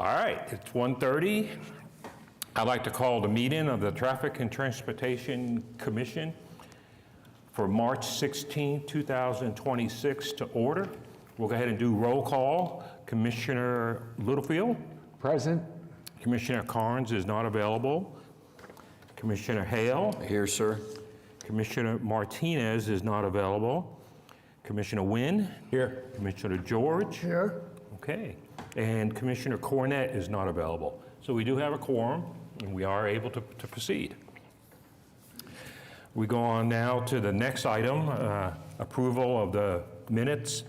All right, it's 1:30. I'd like to call the meeting of the Traffic and Transportation Commission for March 16, 2026 to order. We'll go ahead and do roll call. Commissioner Littlefield? Present. Commissioner Carnes is not available. Commissioner Hale? Here, sir. Commissioner Martinez is not available. Commissioner Wynn? Here. Commissioner George? Here. Okay. And Commissioner Cornett is not available. So we do have a quorum, and we are able to proceed. We go on now to the next item, approval of the minutes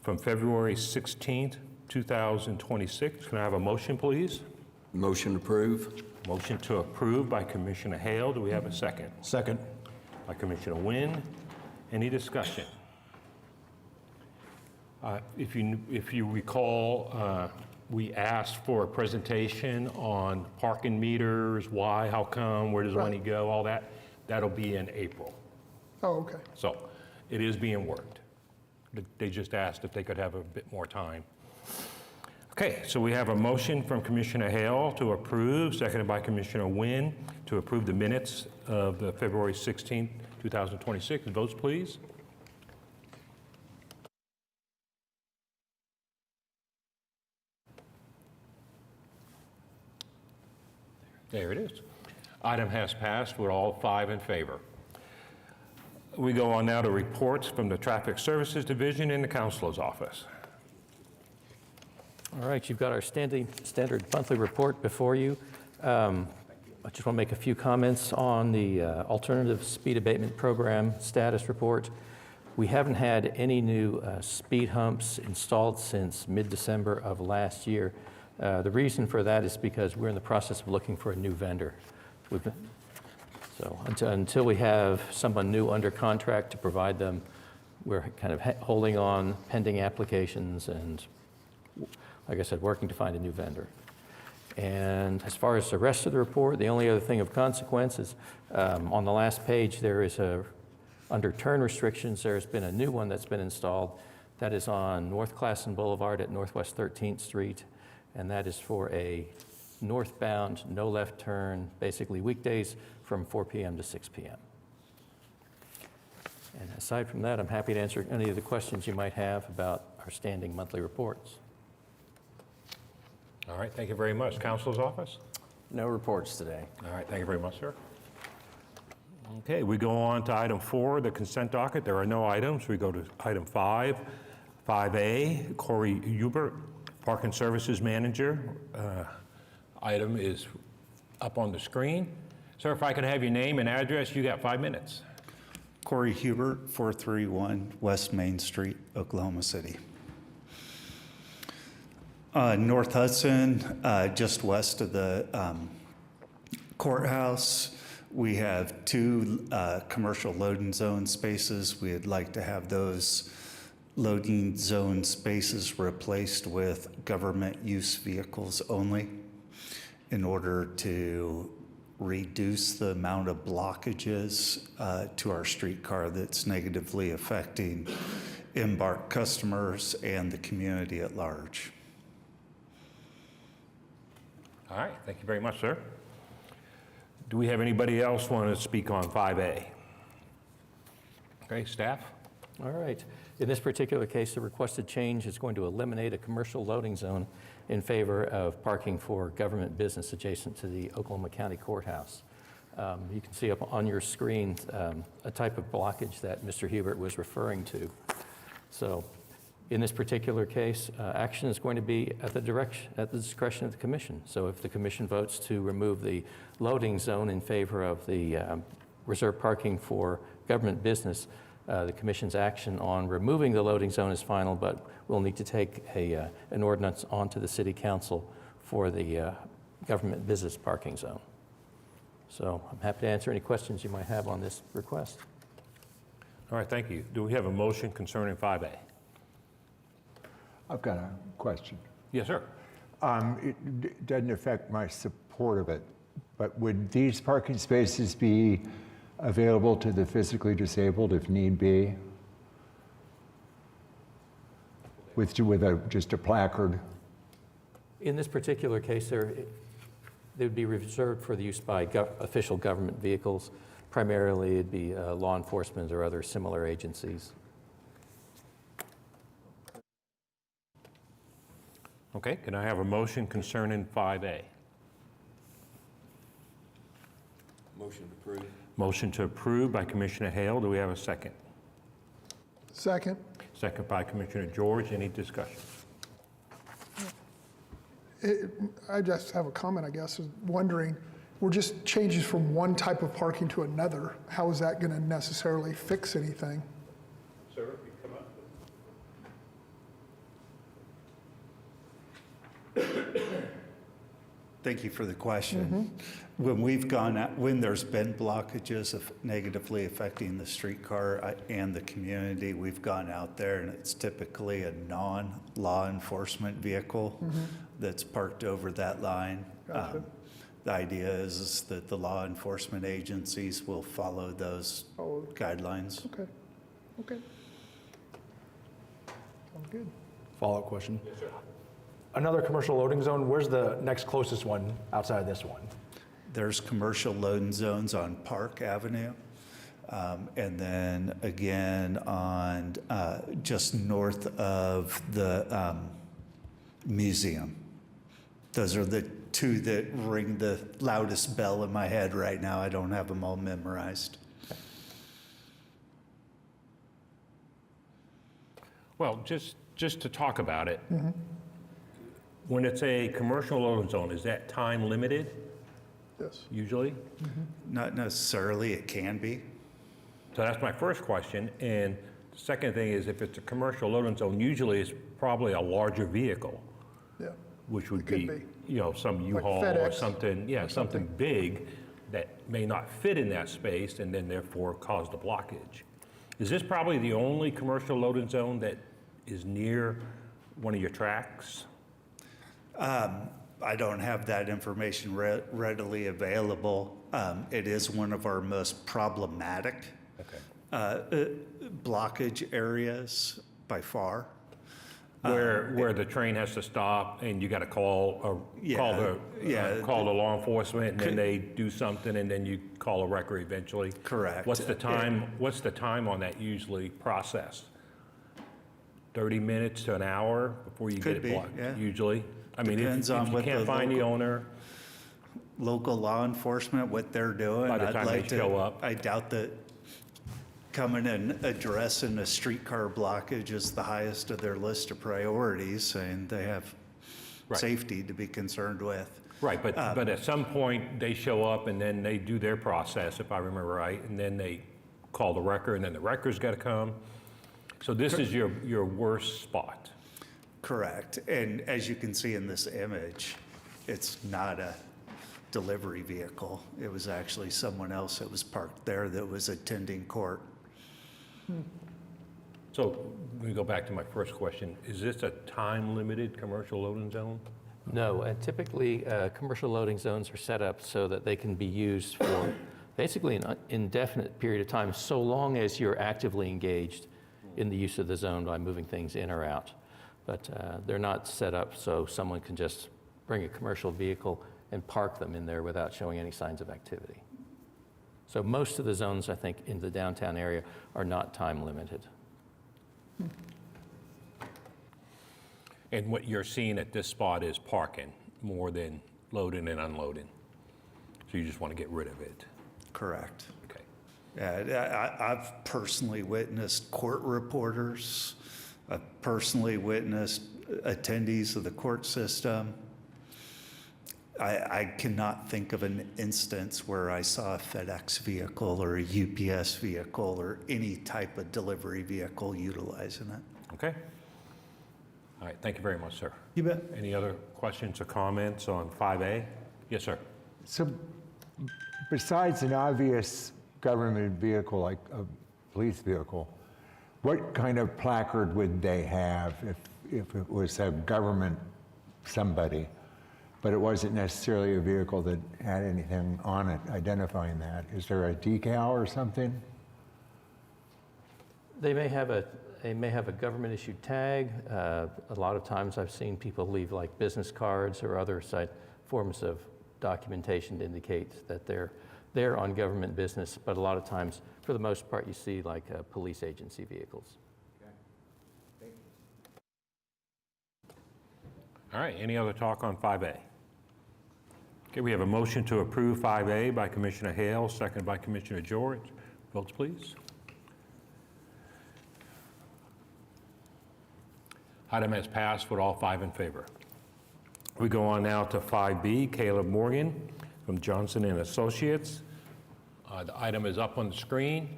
from February 16th, 2026. Can I have a motion, please? Motion approved. Motion to approve by Commissioner Hale. Do we have a second? Second. By Commissioner Wynn. Any discussion? If you recall, we asked for a presentation on parking meters, why, how come, where does money go, all that. That'll be in April. Oh, okay. So it is being worked. They just asked if they could have a bit more time. Okay, so we have a motion from Commissioner Hale to approve, seconded by Commissioner Wynn, to approve the minutes of the February 16th, 2026. Votes, please. There it is. Item has passed with all 5 in favor. We go on now to reports from the Traffic Services Division in the Counselor's Office. All right, you've got our standard monthly report before you. I just want to make a few comments on the Alternative Speed Abatement Program status report. We haven't had any new speed humps installed since mid-December of last year. The reason for that is because we're in the process of looking for a new vendor. So until we have someone new under contract to provide them, we're kind of holding on pending applications and, like I said, working to find a new vendor. And as far as the rest of the report, the only other thing of consequence is on the last page there is under turn restrictions, there's been a new one that's been installed. That is on North Classen Boulevard at Northwest 13th Street. And that is for a northbound, no left turn, basically weekdays from 4 p.m. to 6 p.m. And aside from that, I'm happy to answer any of the questions you might have about our standing monthly reports. All right, thank you very much. Counselor's Office? No reports today. All right, thank you very much, sir. Okay, we go on to item 4, the consent docket. There are no items. We go to item 5, 5A, Corey Hubert, Parking Services Manager. Item is up on the screen. Sir, if I could have your name and address, you got 5 minutes. Corey Hubert, 431 West Main Street, Oklahoma City. North Hudson, just west of the courthouse, we have 2 commercial loading zone spaces. We'd like to have those loading zone spaces replaced with government use vehicles only in order to reduce the amount of blockages to our streetcar that's negatively affecting Embark customers and the community at large. All right, thank you very much, sir. Do we have anybody else want to speak on 5A? Okay, staff? All right. In this particular case, the requested change is going to eliminate a commercial loading zone in favor of parking for government business adjacent to the Oklahoma County Courthouse. You can see up on your screen a type of blockage that Mr. Hubert was referring to. So in this particular case, action is going to be at the discretion of the commission. So if the commission votes to remove the loading zone in favor of the reserved parking for government business, the commission's action on removing the loading zone is final, but we'll need to take an ordinance onto the city council for the government business parking zone. So I'm happy to answer any questions you might have on this request. All right, thank you. Do we have a motion concerning 5A? I've got a question. Yes, sir. It doesn't affect my support of it, but would these parking spaces be available to the physically disabled if need be? With just a placard? In this particular case, they would be reserved for the use by official government vehicles. Primarily, it'd be law enforcement or other similar agencies. Okay, can I have a motion concerning 5A? Motion approved. Motion to approve by Commissioner Hale. Do we have a second? Second. Second by Commissioner George. Any discussion? I just have a comment, I guess, is wondering, we're just changes from one type of parking to another. How is that going to necessarily fix anything? Sir, you come up. Thank you for the question. When we've gone out, when there's been blockages of negatively affecting the streetcar and the community, we've gone out there and it's typically a non-law enforcement vehicle that's parked over that line. Gotcha. The idea is that the law enforcement agencies will follow those Oh, guidelines. okay, okay. Sounds good. Follow-up question. Yes, sir. Another commercial loading zone, where's the next closest one outside this one? There's commercial loading zones on Park Avenue. And then again on just north of the museum. Those are the two that ring the loudest bell in my head right now. I don't have them all memorized. Well, just to talk about it, when it's a commercial loading zone, is that time limited Yes. usually? Not necessarily, it can be. So that's my first question. And the second thing is, if it's a commercial loading zone, usually it's probably a larger vehicle, Yeah. which would could be, be. you know, some U-Haul or FedEx something, yeah, something big that may not fit in that space and then therefore cause the blockage. Is this probably the only commercial loading zone that is near one of your tracks? I don't have that information readily available. It is one of our most problematic blockage areas by far. Where the train has to stop and you got to call the law enforcement and then they do something and then you call a wrecker eventually? Correct. What's the time on that usually processed? 30 minutes to an hour before you Could get it be, blocked, yeah. usually? I mean, Depends if on you what can't the find the owner, Local law enforcement, what they're doing. By the time they show up. I doubt that coming and addressing a streetcar blockage is the highest of their list of priorities, and they have Right. safety to be concerned with. right, but at some point, they show up and then they do their process, if I remember right, and then they call the wrecker, and then the wrecker's got to come. So this is your worst spot. Correct. And as you can see in this image, it's not a delivery vehicle. It was actually someone else that was parked there that was attending court. So let me go back to my first question. Is this a time-limited commercial loading zone? No, and typically, commercial loading zones are set up so that they can be used for basically an indefinite period of time, so long as you're actively engaged in the use of the zone by moving things in or out. But they're not set up so someone can just bring a commercial vehicle and park them in there without showing any signs of activity. So most of the zones, I think, in the downtown area are not time limited. And what you're seeing at this spot is parking more than loading and unloading. So you just want to get rid of it. Correct. Okay. Yeah, I've personally witnessed court reporters. I've personally witnessed attendees of the court system. I cannot think of an instance where I saw a FedEx vehicle or a UPS vehicle or any type of delivery vehicle utilizing it. Okay. All right, thank you very much, sir. You bet. Any other questions or comments on 5A? Yes, sir. So besides an obvious government vehicle like a police vehicle, what kind of placard would they have if it was a government somebody, but it wasn't necessarily a vehicle that had anything on it identifying that? Is there a decal or something? They may have a government-issued tag. A lot of times I've seen people leave like business cards or other forms of documentation to indicate that they're on government business, but a lot of times, for the most part, you see like police agency vehicles. All right, any other talk on 5A? Okay, we have a motion to approve 5A by Commissioner Hale, seconded by Commissioner George. Votes, please. Item has passed with all 5 in favor. We go on now to 5B, Caleb Morgan from Johnson and Associates. The item is up on the screen.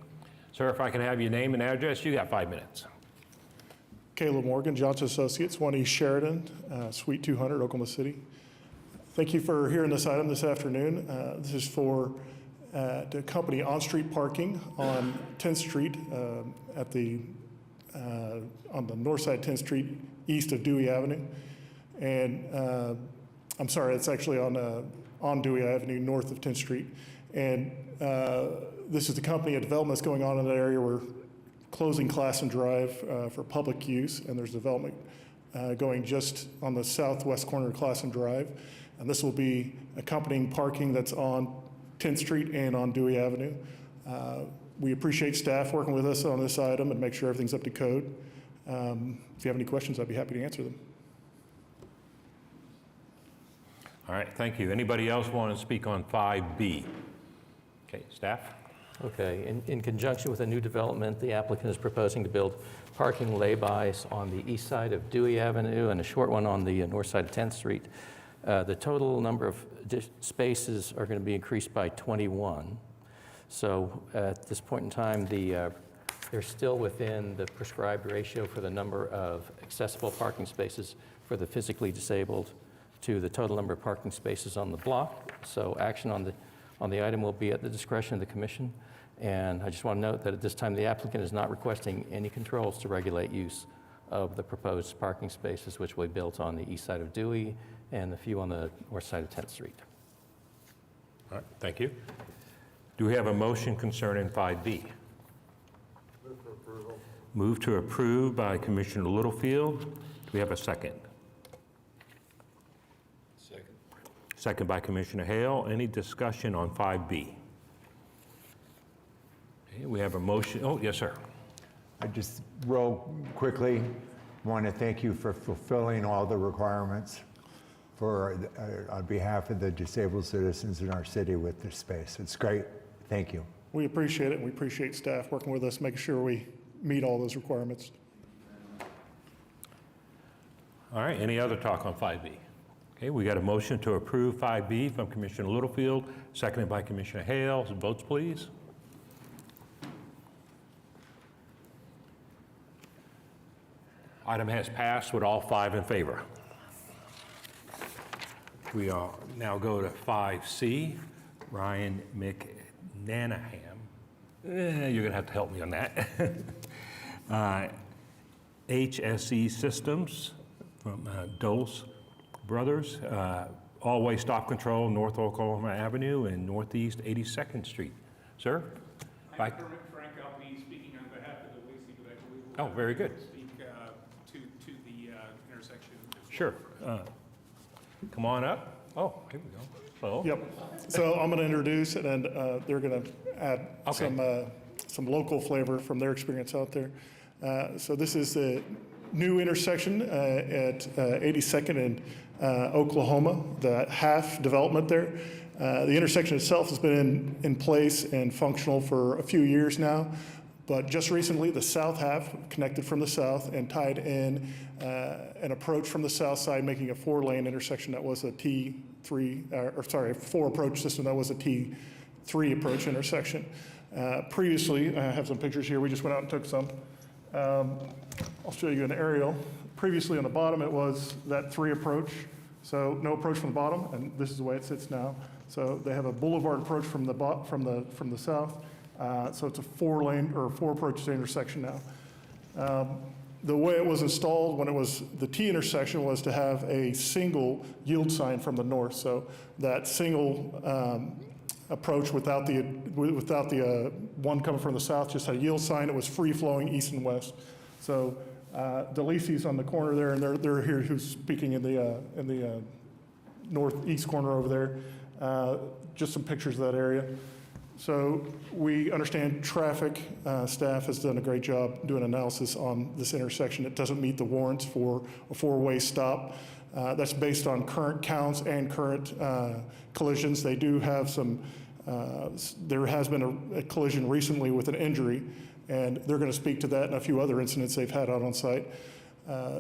Sir, if I can have your name and address, you got 5 minutes. Caleb Morgan, Johnson Associates, 1 East Sheridan, Suite 200, Oklahoma City. Thank you for hearing this item this afternoon. This is for the company on-street parking on 10th Street on the north side of 10th Street, east of Dewey Avenue. And I'm sorry, it's actually on Dewey Avenue, north of 10th Street. And this is the company, a development that's going on in that area. We're closing Classen Drive for public use, and there's development going just on the southwest corner of Classen Drive. And this will be accompanying parking that's on 10th Street and on Dewey Avenue. We appreciate staff working with us on this item and make sure everything's up to code. If you have any questions, I'd be happy to answer them. All right, thank you. Anybody else want to speak on 5B? Okay, staff? Okay, in conjunction with a new development, the applicant is proposing to build parking laybys on the east side of Dewey Avenue and a short one on the north side of 10th Street. The total number of spaces are going to be increased by 21. So at this point in time, they're still within the prescribed ratio for the number of accessible parking spaces for the physically disabled to the total number of parking spaces on the block. So action on the item will be at the discretion of the commission. And I just want to note that at this time, the applicant is not requesting any controls to regulate use of the proposed parking spaces, which will be built on the east side of Dewey and the few on the north side of 10th Street. All right, thank you. Do we have a motion concerning 5B? Move to approve by Commissioner Littlefield. Do we have a second? Second. Second by Commissioner Hale. Any discussion on 5B? Okay, we have a motion. Oh, yes, sir. I just real quickly want to thank you for fulfilling all the requirements for on behalf of the disabled citizens in our city with this space. It's great. Thank you. We appreciate it, and we appreciate staff working with us, making sure we meet all those requirements. All right, any other talk on 5B? Okay, we got a motion to approve 5B from Commissioner Littlefield, seconded by Commissioner Hale. Votes, please. Item has passed with all 5 in favor. We now go to 5C, Ryan McNanahan. You're going to have to help me on that. HSE Systems from Dulce Brothers, all-way stop control, North Oklahoma Avenue and Northeast 82nd Street. Sir? I'm Frank. I'll be speaking on behalf of the Lacey, but I believe we'll Oh, very good. speak to the intersection. Sure. Come on up. Oh, here we go. So, Yep. So I'm going to introduce it, and they're going to add Okay. some local flavor from their experience out there. So this is the new intersection at 82nd and Oklahoma, the half development there. The intersection itself has been in place and functional for a few years now, but just recently the south half connected from the south and tied in an approach from the south side, making a 4-lane intersection that was a four approach system that was a T3 approach intersection. Previously, I have some pictures here, we just went out and took some. I'll show you an aerial. Previously on the bottom, it was that 3 approach, so no approach from the bottom, and this is the way it sits now. So they have a boulevard approach from the south, so it's a 4-lane or 4 approach intersection now. The way it was installed when it was the T intersection was to have a single yield sign from the north. So that single approach without the one coming from the south, just had a yield sign. It was free-flowing east and west. So DeLisi's on the corner there, and they're here who's speaking in the northeast corner over there. Just some pictures of that area. So we understand traffic staff has done a great job doing analysis on this intersection. It doesn't meet the warrants for a four-way stop. That's based on current counts and current collisions. They do have some, there has been a collision recently with an injury, and they're going to speak to that and a few other incidents they've had out on site.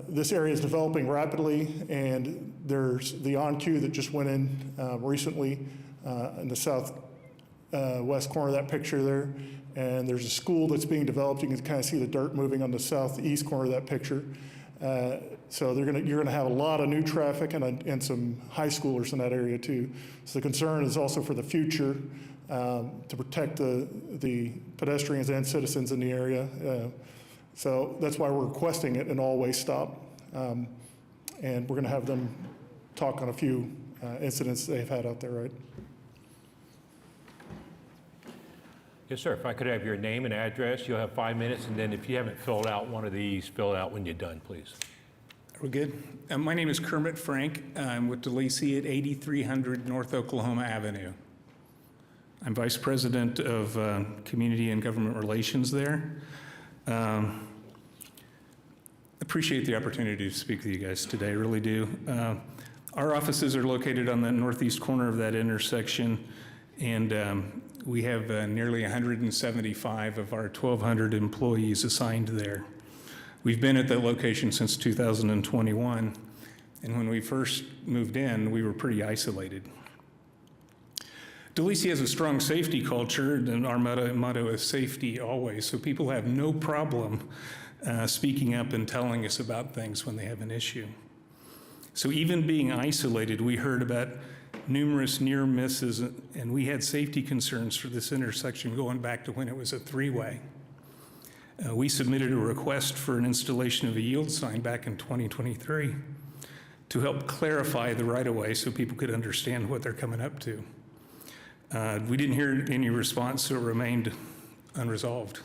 This area is developing rapidly, and there's the on-queue that just went in recently in the south west corner of that picture there. And there's a school that's being developed. You can kind of see the dirt moving on the southeast corner of that picture. So you're gonna have a lot of new traffic and some high schoolers in that area too. So the concern is also for the future to protect the pedestrians and citizens in the area. So that's why we're requesting it an all-way stop. And we're gonna have them talk on a few incidents they've had out there, right? Yes, sir. If I could have your name and address, you'll have 5 minutes, and then if you haven't filled out one of these, fill it out when you're done, please. We're good. My name is Kermit Frank. I'm with DeLisi at 8300 North Oklahoma Avenue. I'm Vice President of Community and Government Relations there. Appreciate the opportunity to speak with you guys today, really do. Our offices are located on the northeast corner of that intersection, and we have nearly 175 of our 1,200 employees assigned there. We've been at that location since 2021, and when we first moved in, we were pretty isolated. DeLisi has a strong safety culture, and our motto is safety always, so people have no problem speaking up and telling us about things when they have an issue. So even being isolated, we heard about numerous near misses, and we had safety concerns for this intersection going back to when it was a three-way. We submitted a request for an installation of a yield sign back in 2023 to help clarify the right-of-way so people could understand what they're coming up to. We didn't hear any response, so it remained unresolved.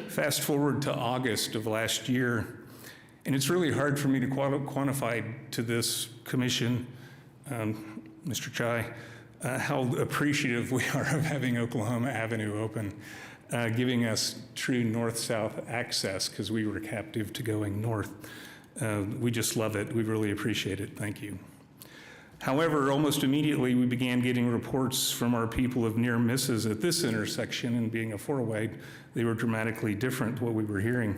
Fast forward to August of last year, and it's really hard for me to quantify to this commission, Mr. Chai, how appreciative we are of having Oklahoma Avenue open, giving us true north-south access because we were captive to going north. We just love it. We really appreciate it. Thank you. However, almost immediately we began getting reports from our people of near misses at this intersection, and being a four-way, they were dramatically different to what we were hearing.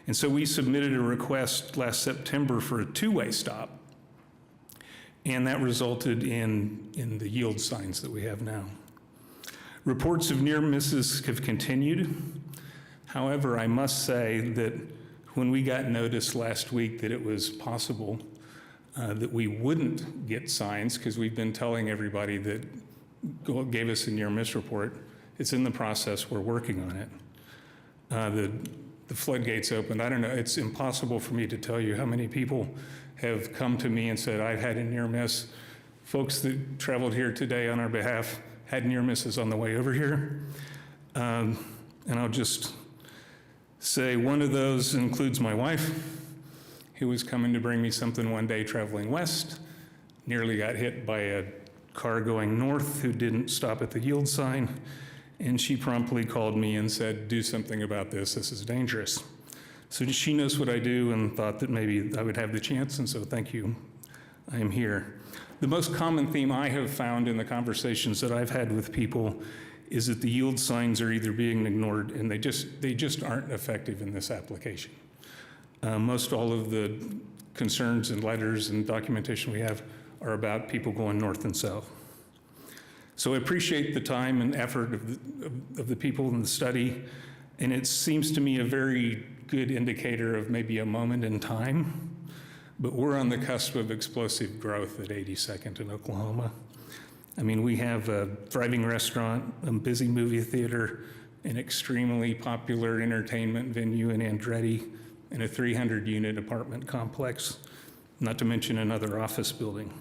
And so we submitted a request last September for a two-way stop. And that resulted in the yield signs that we have now. Reports of near misses have continued. However, I must say that when we got notice last week that it was possible that we wouldn't get signs, because we've been telling everybody that gave us a near miss report, it's in the process, we're working on it. The floodgates opened. I don't know, it's impossible for me to tell you how many people have come to me and said, I've had a near miss. Folks that traveled here today on our behalf had near misses on the way over here. And I'll just say one of those includes my wife, who was coming to bring me something one day traveling west, nearly got hit by a car going north who didn't stop at the yield sign, and she promptly called me and said, do something about this is dangerous. So she knows what I do and thought that maybe I would have the chance, and so thank you, I am here. The most common theme I have found in the conversations that I've had with people is that the yield signs are either being ignored, and they just aren't effective in this application. Most all of the concerns and letters and documentation we have are about people going north and south. So I appreciate the time and effort of the people in the study, and it seems to me a very good indicator of maybe a moment in time, but we're on the cusp of explosive growth at 82nd in Oklahoma. I mean, we have a thriving restaurant, a busy movie theater, an extremely popular entertainment venue in Andretti, and a 300-unit apartment complex, not to mention another office building.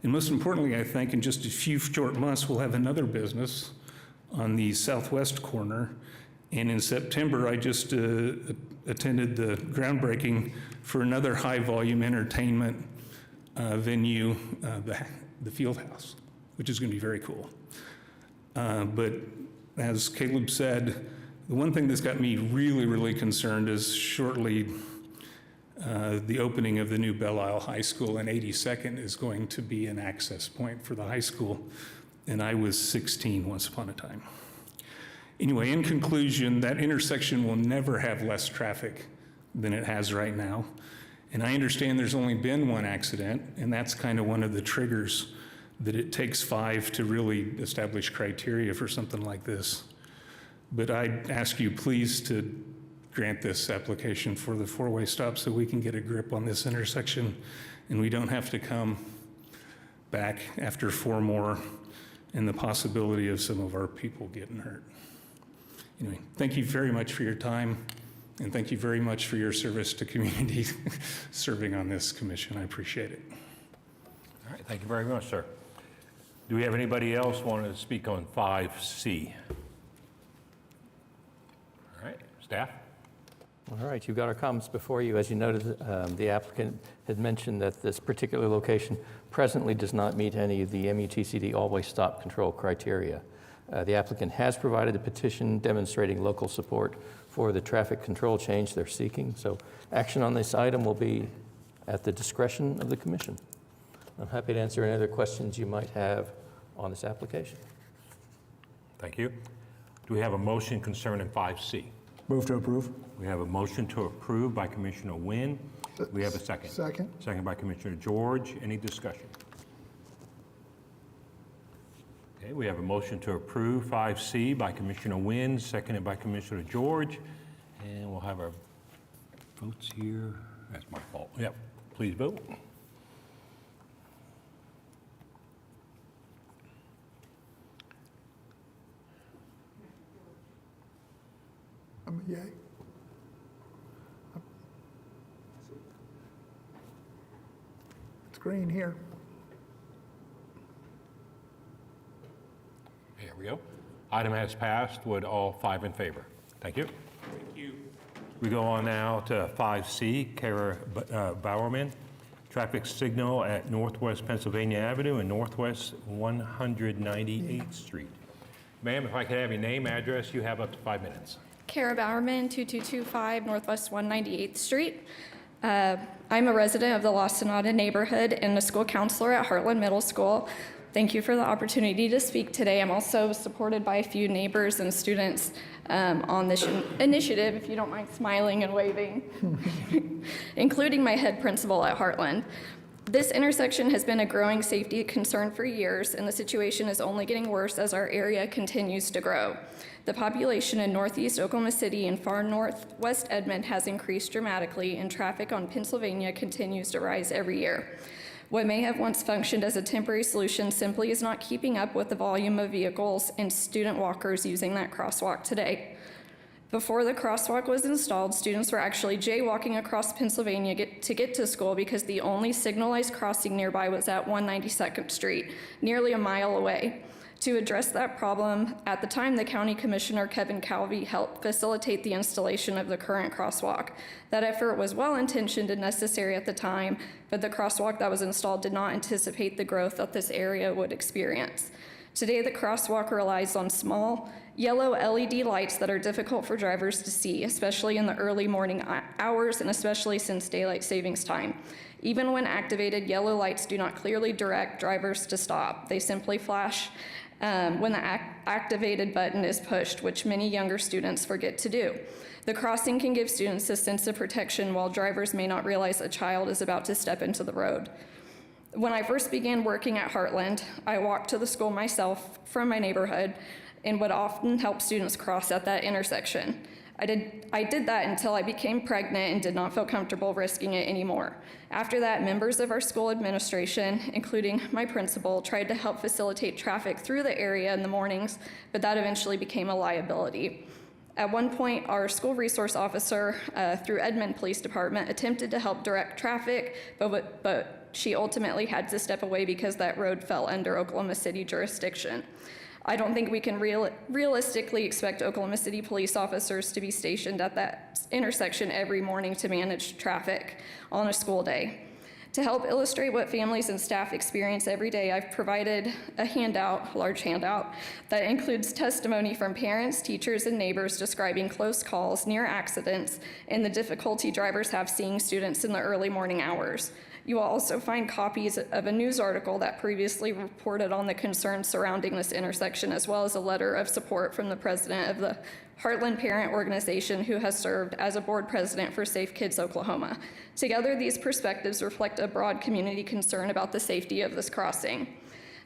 And most importantly, I think in just a few short months, we'll have another business on the southwest corner. And in September, I just attended the groundbreaking for another high-volume entertainment venue, the Field House, which is going to be very cool. But as Caleb said, the one thing that's got me really, really concerned is shortly the opening of the new Belle Isle High School, and 82nd is going to be an access point for the high school. And I was 16 once upon a time. Anyway, in conclusion, that intersection will never have less traffic than it has right now. And I understand there's only been one accident, and that's kind of one of the triggers that it takes 5 to really establish criteria for something like this. But I'd ask you please to grant this application for the four-way stop so we can get a grip on this intersection and we don't have to come back after 4 more and the possibility of some of our people getting hurt. Anyway, thank you very much for your time, and thank you very much for your service to community serving on this commission. I appreciate it. All right, thank you very much, sir. Do we have anybody else want to speak on 5C? All right, staff? All right, you've got our comments before you. As you noted, the applicant had mentioned that this particular location presently does not meet any of the MUTCD always stop control criteria. The applicant has provided a petition demonstrating local support for the traffic control change they're seeking. So action on this item will be at the discretion of the commission. I'm happy to answer any other questions you might have on this application. Thank you. Do we have a motion concerning 5C? Move to approve. We have a motion to approve by Commissioner Wynn. We have a second. Second. Second by Commissioner George. Any discussion? Okay, we have a motion to approve 5C by Commissioner Wynn, seconded by Commissioner George. And we'll have our votes here. That's my fault. Yep, please vote. I'm a yay. It's green here. Here we go. Item has passed with all 5 in favor. Thank you. Thank you. We go on now to 5C, Kara Bowerman. Traffic signal at Northwest Pennsylvania Avenue and Northwest 198th Street. Ma'am, if I could have your name, address, you have up to 5 minutes. Kara Bowerman, 2225 Northwest 198th Street. I'm a resident of the La Sonata neighborhood and a school counselor at Heartland Middle School. Thank you for the opportunity to speak today. I'm also supported by a few neighbors and students on this initiative, if you don't mind smiling and waving, including my head principal at Heartland. This intersection has been a growing safety concern for years, and the situation is only getting worse as our area continues to grow. The population in northeast Oklahoma City and far northwest Edmond has increased dramatically, and traffic on Pennsylvania continues to rise every year. What may have once functioned as a temporary solution simply is not keeping up with the volume of vehicles and student walkers using that crosswalk today. Before the crosswalk was installed, students were actually jaywalking across Pennsylvania to get to school because the only signalized crossing nearby was at 192nd Street, nearly a mile away. To address that problem, at the time, the County Commissioner, Kevin Calvey, helped facilitate the installation of the current crosswalk. That effort was well-intentioned and necessary at the time, but the crosswalk that was installed did not anticipate the growth that this area would experience. Today, the crosswalk relies on small, yellow LED lights that are difficult for drivers to see, especially in the early morning hours and especially since daylight savings time. Even when activated, yellow lights do not clearly direct drivers to stop. They simply flash when the activated button is pushed, which many younger students forget to do. The crossing can give students a sense of protection while drivers may not realize a child is about to step into the road. When I first began working at Heartland, I walked to the school myself from my neighborhood and would often help students cross at that intersection. I did that until I became pregnant and did not feel comfortable risking it anymore. After that, members of our school administration, including my principal, tried to help facilitate traffic through the area in the mornings, but that eventually became a liability. At one point, our school resource officer through Edmond Police Department attempted to help direct traffic, but she ultimately had to step away because that road fell under Oklahoma City jurisdiction. I don't think we can realistically expect Oklahoma City police officers to be stationed at that intersection every morning to manage traffic on a school day. To help illustrate what families and staff experience every day, I've provided a handout, a large handout, that includes testimony from parents, teachers, and neighbors describing close calls, near accidents, and the difficulty drivers have seeing students in the early morning hours. You will also find copies of a news article that previously reported on the concerns surrounding this intersection, as well as a letter of support from the president of the Heartland Parent Organization, who has served as a board president for Safe Kids Oklahoma. Together, these perspectives reflect a broad community concern about the safety of this crossing.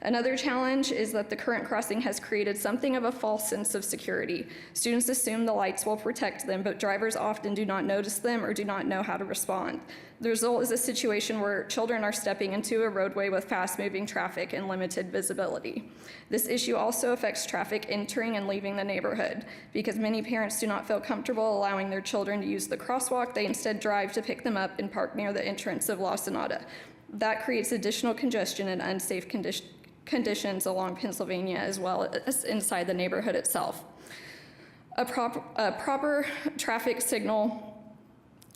Another challenge is that the current crossing has created something of a false sense of security. Students assume the lights will protect them, but drivers often do not notice them or do not know how to respond. The result is a situation where children are stepping into a roadway with fast-moving traffic and limited visibility. This issue also affects traffic entering and leaving the neighborhood. Because many parents do not feel comfortable allowing their children to use the crosswalk, they instead drive to pick them up and park near the entrance of La Sonata. That creates additional congestion and unsafe conditions along Pennsylvania, as well as inside the neighborhood itself. A proper traffic signal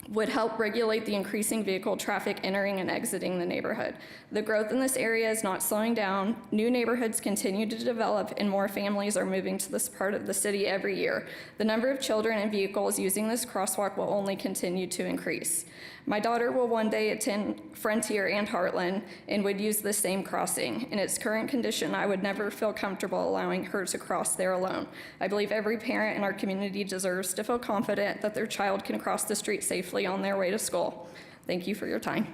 would help regulate the increasing vehicle traffic entering and exiting the neighborhood. The growth in this area is not slowing down. New neighborhoods continue to develop and more families are moving to this part of the city every year. The number of children and vehicles using this crosswalk will only continue to increase. My daughter will one day attend Frontier and Heartland and would use the same crossing. In its current condition, I would never feel comfortable allowing her to cross there alone. I believe every parent in our community deserves to feel confident that their child can cross the street safely on their way to school. Thank you for your time.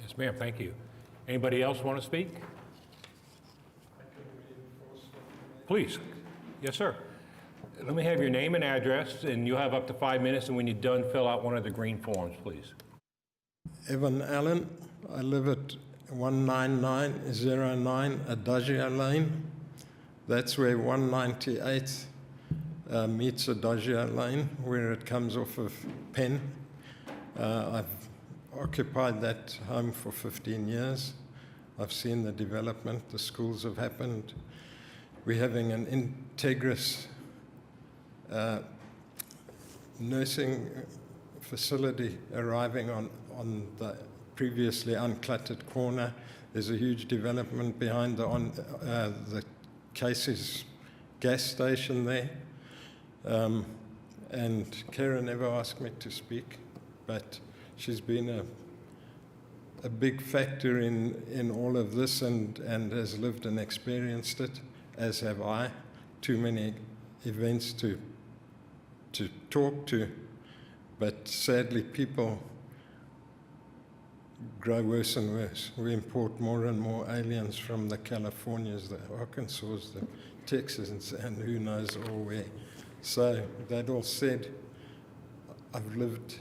Yes, ma'am, thank you. Anybody else want to speak? Please. Yes, sir. Let me have your name and address, and you'll have up to 5 minutes, and when you're done, fill out one of the green forms, please. Evan Allen. I live at 19909 Adagio Lane. That's where 198 meets Adagio Lane, where it comes off of Penn. I've occupied that home for 15 years. I've seen the development, the schools have happened. We're having an Integris nursing facility arriving on the previously uncluttered corner. There's a huge development behind the Casey's gas station there. And Karen never asked me to speak, but she's been a big factor in all of this and has lived and experienced it, as have I. Too many events to talk to, but sadly people grow worse and worse. We import more and more aliens from the Californias, the Arkansas, the Texas, and who knows all where. So that all said, I've lived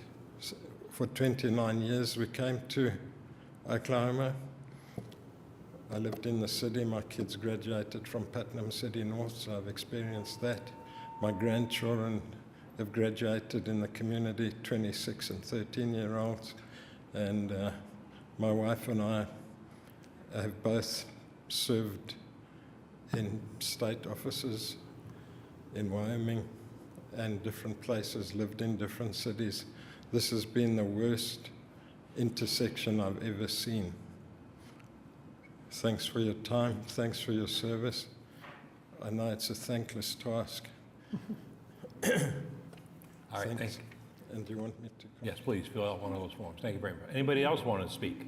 for 29 years. We came to Oklahoma. I lived in the city. My kids graduated from Putnam City North, so I've experienced that. My grandchildren have graduated in the community, 26 and 13-year-olds. And my wife and I have both served in state offices in Wyoming and different places, lived in different cities. This has been the worst intersection I've ever seen. Thanks for your time. Thanks for your service. I know it's a thankless task. All right, thanks. And do you want me to? Yes, please, fill out one of those forms. Thank you very much. Anybody else want to speak?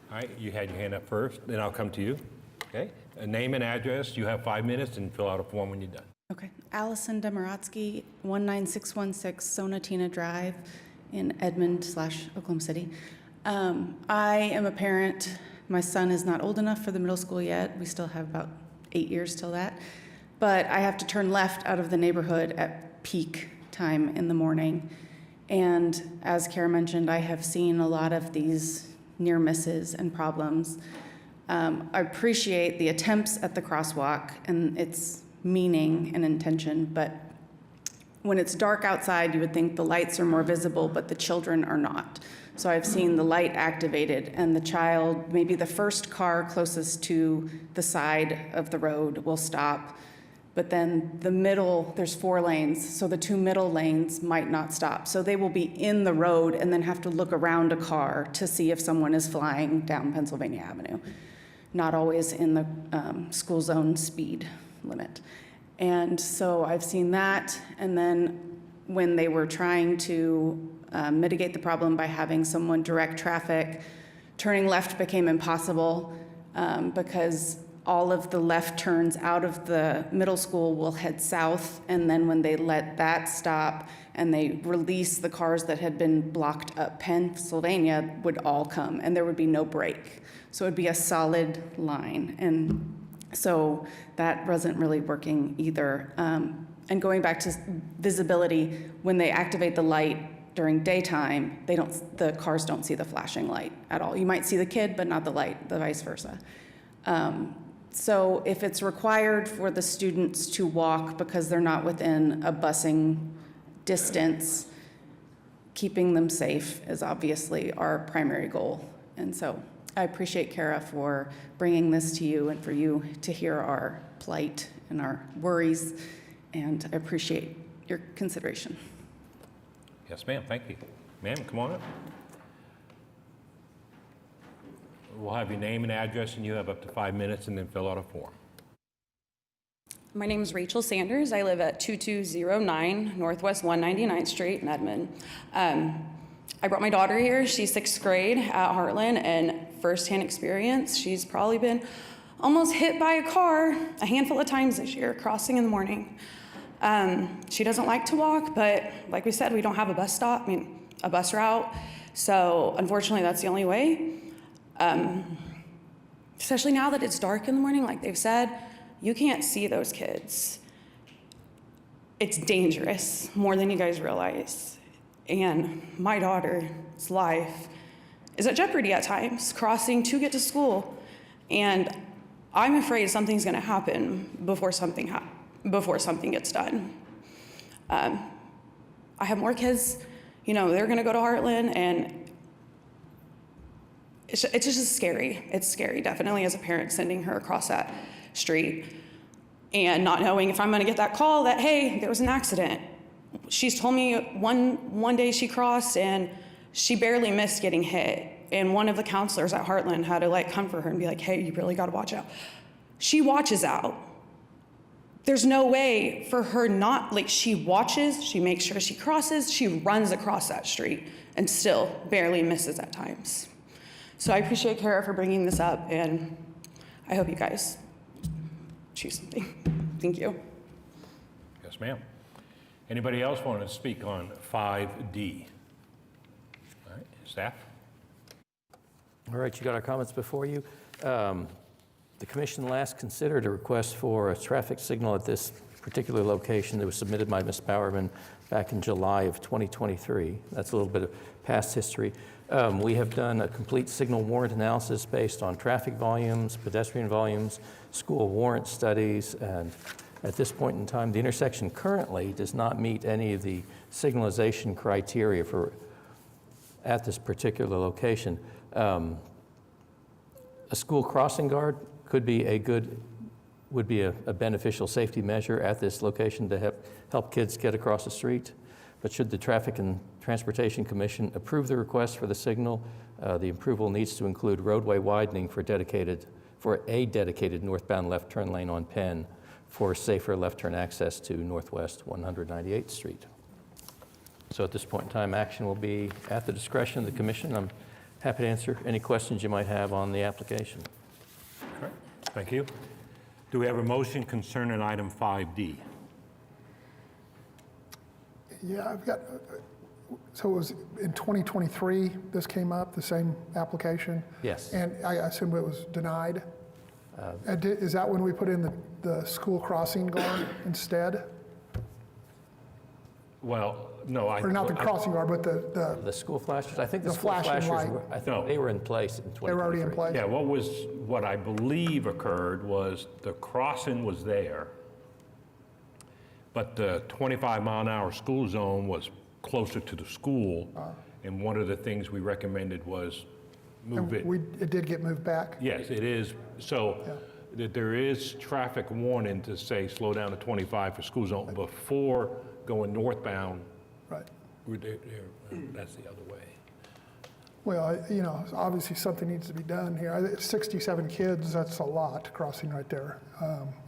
All right, you had your hand up first, then I'll come to you. Okay, a name and address. You have 5 minutes, and fill out a form when you're done. Okay. Allison Demaratsky, 19616 Sonatina Drive in Edmond/Oklahoma City. I am a parent. My son is not old enough for the middle school yet. We still have about 8 years till that. But I have to turn left out of the neighborhood at peak time in the morning. And as Kara mentioned, I have seen a lot of these near misses and problems. I appreciate the attempts at the crosswalk and its meaning and intention, but when it's dark outside, you would think the lights are more visible, but the children are not. So I've seen the light activated and the child, maybe the first car closest to the side of the road will stop, but then the middle, there's 4 lanes, so the 2 middle lanes might not stop. So they will be in the road and then have to look around a car to see if someone is flying down Pennsylvania Avenue. Not always in the school zone speed limit. And so I've seen that, and then when they were trying to mitigate the problem by having someone direct traffic, turning left became impossible because all of the left turns out of the middle school will head south, and then when they let that stop and they release the cars that had been blocked up Pennsylvania would all come, and there would be no break. So it would be a solid line, and so that wasn't really working either. And going back to visibility, when they activate the light during daytime, the cars don't see the flashing light at all. You might see the kid, but not the light, the vice versa. So if it's required for the students to walk because they're not within a busing distance, keeping them safe is obviously our primary goal. And so I appreciate Kara for bringing this to you and for you to hear our plight and our worries, and I appreciate your consideration. Yes, ma'am, thank you. Ma'am, come on up. We'll have your name and address, and you have up to 5 minutes, and then fill out a form. My name is Rachel Sanders. I live at 2209 Northwest 199th Street in Edmond. I brought my daughter here. She's 6th grade at Heartland, and firsthand experience, she's probably been almost hit by a car a handful of times this year, crossing in the morning. She doesn't like to walk, but like we said, we don't have a bus stop, a bus route. So unfortunately, that's the only way. Especially now that it's dark in the morning, like they've said, you can't see those kids. It's dangerous, more than you guys realize. And my daughter's life is at jeopardy at times, crossing to get to school. And I'm afraid something's gonna happen before something gets done. I have more kids, they're gonna go to Heartland, and it's just scary. It's scary, definitely, as a parent, sending her across that street and not knowing if I'm gonna get that call that, hey, there was an accident. She's told me one day she crossed and she barely missed getting hit. And one of the counselors at Heartland had to comfort her and be like, hey, you really gotta watch out. She watches out. There's no way for her not, she watches, she makes sure she crosses, she runs across that street and still barely misses at times. So I appreciate Kara for bringing this up, and I hope you guys choose something. Thank you. Yes, ma'am. Anybody else want to speak on 5D? All right, staff? All right, you got our comments before you. The commission last considered a request for a traffic signal at this particular location that was submitted by Ms. Bowerman back in July of 2023. That's a little bit of past history. We have done a complete signal warrant analysis based on traffic volumes, pedestrian volumes, school warrant studies, and at this point in time, the intersection currently does not meet any of the signalization criteria at this particular location. A school crossing guard would be a beneficial safety measure at this location to help kids get across the street. But should the Traffic and Transportation Commission approve the request for the signal, the approval needs to include roadway widening for a dedicated northbound left turn lane on Penn for safer left turn access to Northwest 198th Street. So at this point in time, action will be at the discretion of the commission. I'm happy to answer any questions you might have on the application. All right, thank you. Do we have a motion concerning item 5D? Yeah, I've got, so it was in 2023, this came up, the same application? Yes. And I assume it was denied? Is that when we put in the school crossing guard instead? Well, no. Or not the crossing guard, but The school flashers, I think the The school flashing flashers, light. I think they were in place in 2023. they were already in place? Yeah, what I believe occurred was the crossing was there, but the 25-mile-an-hour school zone was closer to the school, and one of the things we recommended was move it. It did get moved back? Yes, it is. So that there is traffic warning to say slow down to 25 for school zone before going northbound. Right. That's the other way. Well, you know, obviously something needs to be done here. 67 kids, that's a lot crossing right there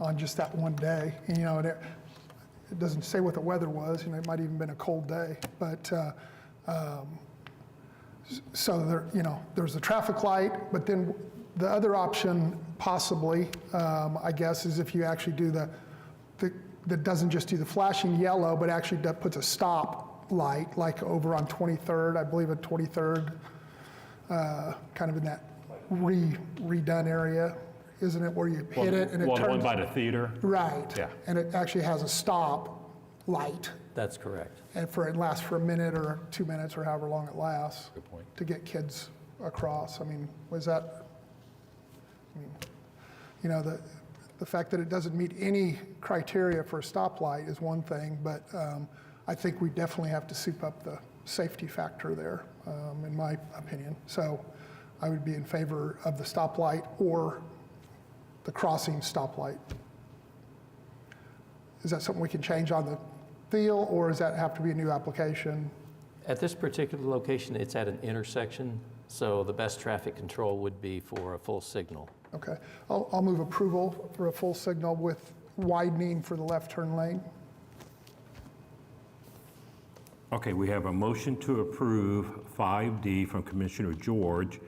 on just that one day. And, you know, it doesn't say what the weather was, and it might even been a cold day. But so there, you know, there's the traffic light, but then the other option possibly, I guess, is if you actually do that doesn't just do the flashing yellow, but actually puts a stop light, like over on 23rd, I believe at 23rd, kind of in that redone area, isn't it, where you hit it and it turns? The one by the theater? Right. Yeah. And it actually has a stop light, That's correct. and it lasts for a minute or 2 minutes or however long it lasts. Good point. To get kids across. I mean, you know, the fact that it doesn't meet any criteria for a stoplight is one thing, but I think we definitely have to soup up the safety factor there, in my opinion. So I would be in favor of the stoplight or the crossing stoplight. Is that something we can change on the feel, or does that have to be a new application? At this particular location, it's at an intersection, so the best traffic control would be for a full signal. Okay, I'll move approval for a full signal with widening for the left turn lane. Okay, we have a motion to approve 5D from Commissioner George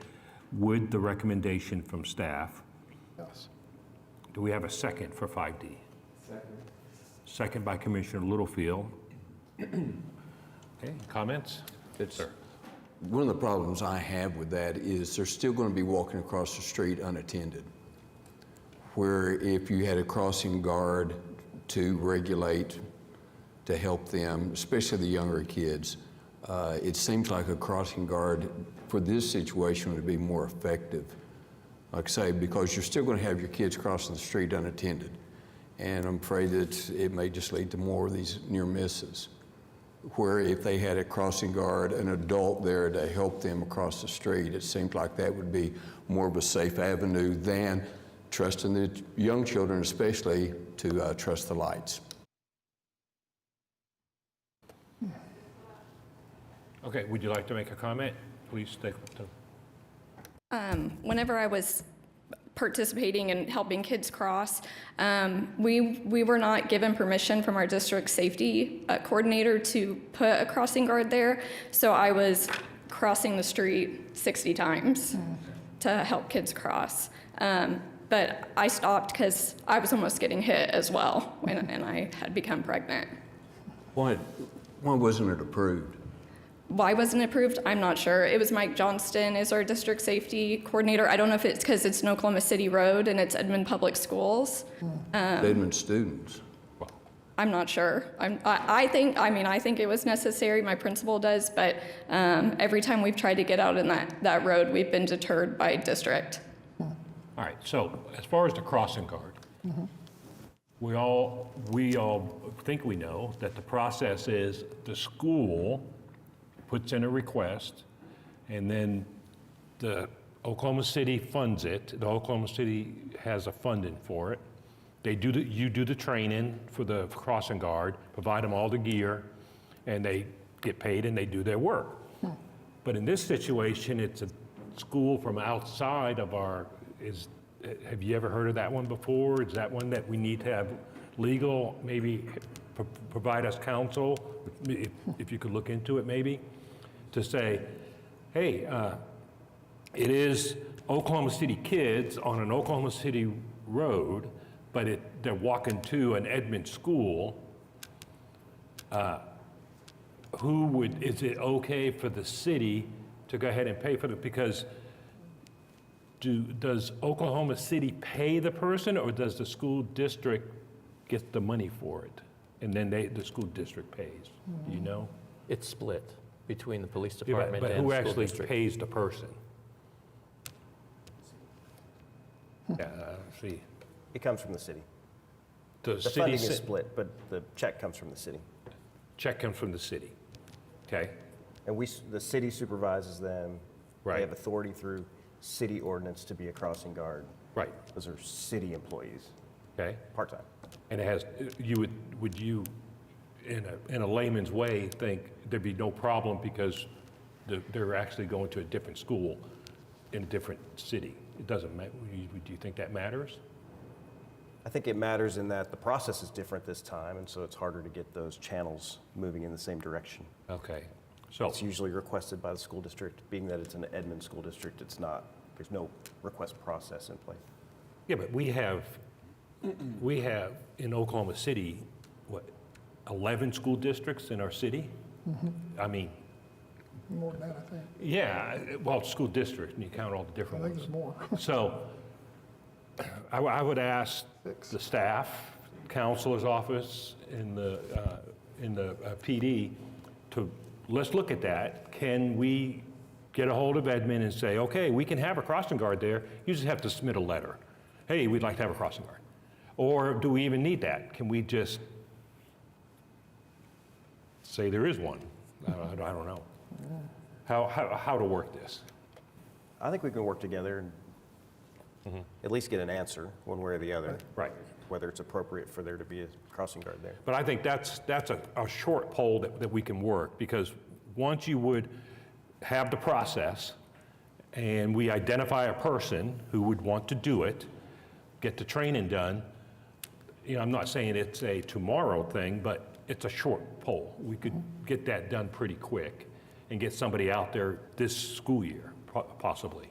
with the recommendation from staff. Yes. Do we have a second for 5D? Second. Second by Commissioner Littlefield. Okay, comments? Good, sir. One of the problems I have with that is they're still going to be walking across the street unattended. Where if you had a crossing guard to regulate, to help them, especially the younger kids, it seems like a crossing guard for this situation would be more effective. Like I say, because you're still going to have your kids crossing the street unattended. And I'm afraid that it may just lead to more of these near misses. Where if they had a crossing guard, an adult there to help them across the street, it seems like that would be more of a safe avenue than trusting the young children especially to trust the lights. Okay, would you like to make a comment? Please stick to. Whenever I was participating in helping kids cross, we were not given permission from our district safety coordinator to put a crossing guard there. So I was crossing the street 60 times to help kids cross. But I stopped because I was almost getting hit as well, and I had become pregnant. Why wasn't it approved? Why wasn't it approved? I'm not sure. It was Mike Johnston is our district safety coordinator. I don't know if it's because it's an Oklahoma City road and it's Edmond Public Schools. Edmond students. I'm not sure. I think it was necessary. My principal does, but every time we've tried to get out in that road, we've been deterred by district. All right, so as far as the crossing guard, we all think we know that the process is the school puts in a request, and then the Oklahoma City funds it. The Oklahoma City has a funding for it. You do the training for the crossing guard, provide them all the gear, and they get paid and they do their work. But in this situation, it's a school from outside of have you ever heard of that one before? Is that one that we need to have legal, maybe provide us counsel, if you could look into it maybe, to say, hey, it is Oklahoma City kids on an Oklahoma City road, but they're walking to an Edmond school. Is it okay for the city to go ahead and pay for it? Because does Oklahoma City pay the person, or does the school district get the money for it? And then the school district pays, do you know? It's split between the police Yeah, department but and who the school actually district. pays the person? Yeah, see. It comes from the city. The The city funding is split, but the check comes from the city. check comes from the city, okay? And the city supervises them. Right. They have authority through city ordinance to be a crossing guard. Right, Those are city employees, okay? part-time. And it has, would you, in a layman's way, think there'd be no problem because they're actually going to a different school in a different city? It doesn't matter, do you think that matters? I think it matters in that the process is different this time, and so it's harder to get those channels moving in the same direction. Okay, so, It's usually requested by the school district, being that it's an Edmond school district, it's not, there's no request process in place. yeah, but we have in Oklahoma City, what, 11 school districts in our city? I mean, More than that, I think. yeah, well, school district, and you count all the I different think ones. it's more. So I would ask the staff, counselor's office, in the PD to, let's look at that. Can we get a hold of Edmond and say, okay, we can have a crossing guard there, you just have to submit a letter. Hey, we'd like to have a crossing guard. Or do we even need that? Can we just say there is one? I don't know. How to work this? I think we can work together and at least get an answer, one way or the other. Right. Whether it's appropriate for there to be a crossing guard there. But I think that's a short pole that we can work, because once you would have the process and we identify a person who would want to do it, get the training done, you know, I'm not saying it's a tomorrow thing, but it's a short pole. We could get that done pretty quick and get somebody out there this school year, possibly.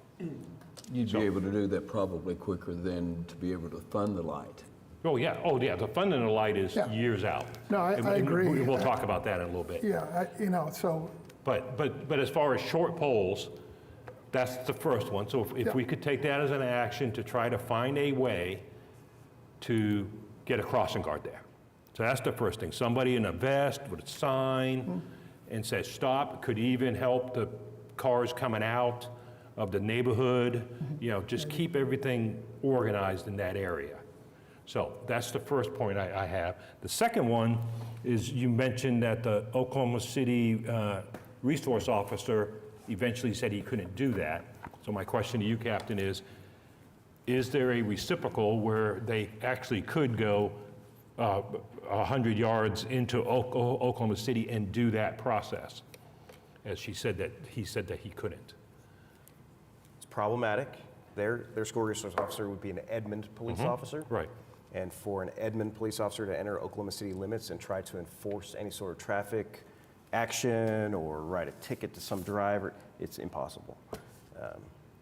You'd be able to do that probably quicker than to be able to fund the light. Oh, yeah, the funding of the light is Yeah. years out. No, I And agree. We'll talk about that in a little bit. Yeah, so, But as far as short poles, that's the first one. So if we could take that as an action to try to find a way to get a crossing guard there. So that's the first thing. Somebody in a vest with a sign and says, stop, could even help the cars coming out of the neighborhood, you know, just keep everything organized in that area. So that's the first point I have. The second one is you mentioned that the Oklahoma City resource officer eventually said he couldn't do that. So my question to you, Captain, is there a reciprocal where they actually could go 100 yards into Oklahoma City and do that process? As he said that he couldn't. It's problematic. Their school resource officer would be an Edmond police officer. Right. And for an Edmond police officer to enter Oklahoma City limits and try to enforce any sort of traffic action or write a ticket to some driver, it's impossible.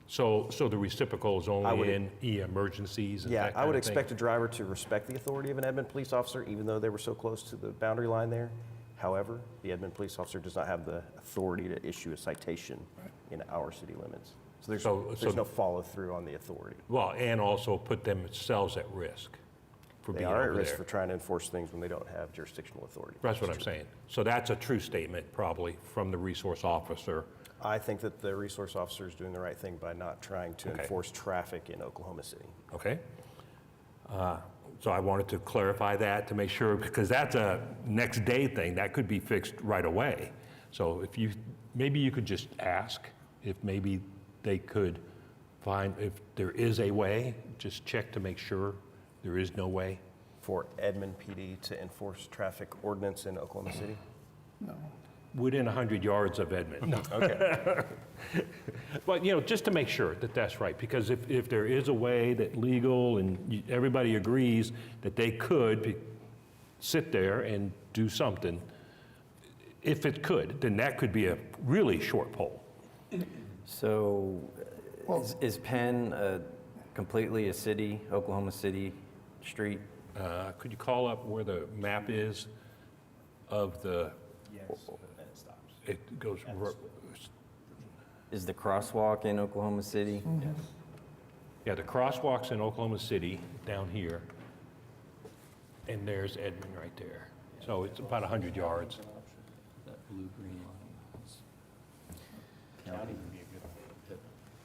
So the reciprocal is I would- only in emergencies and Yeah, that I would kind of thing? expect a driver to respect the authority of an Edmond police officer, even though they were so close to the boundary line there. However, the Edmond police officer does not have the authority to issue a citation in our city limits. So there's no follow-through on the authority. Well, and also put themselves at risk for They being are at over risk there. for trying to enforce things when they don't have jurisdictional authority. That's what I'm saying. So that's a true statement, probably, from the resource officer. I think that the resource officer is doing the right thing by not trying to Okay. enforce traffic in Oklahoma City. Okay? So I wanted to clarify that to make sure, because that's a next day thing. That could be fixed right away. So maybe you could just ask if maybe they could find, if there is a way, just check to make sure there is no way. For Edmond PD to enforce traffic ordinance in Oklahoma City? Within 100 yards of Edmond. No. Okay. But, you know, just to make sure that that's right, because if there is a way that legal and everybody agrees that they could sit there and do something, if it could, then that could be a really short pole. So is Penn completely a city, Oklahoma City street? Could you call up where the map is of the? Yes, and it stops. It goes. Is the crosswalk in Oklahoma City? Yeah, the crosswalk's in Oklahoma City down here, and there's Edmond right there. So it's about 100 yards. That blue-green line. County would be a good one.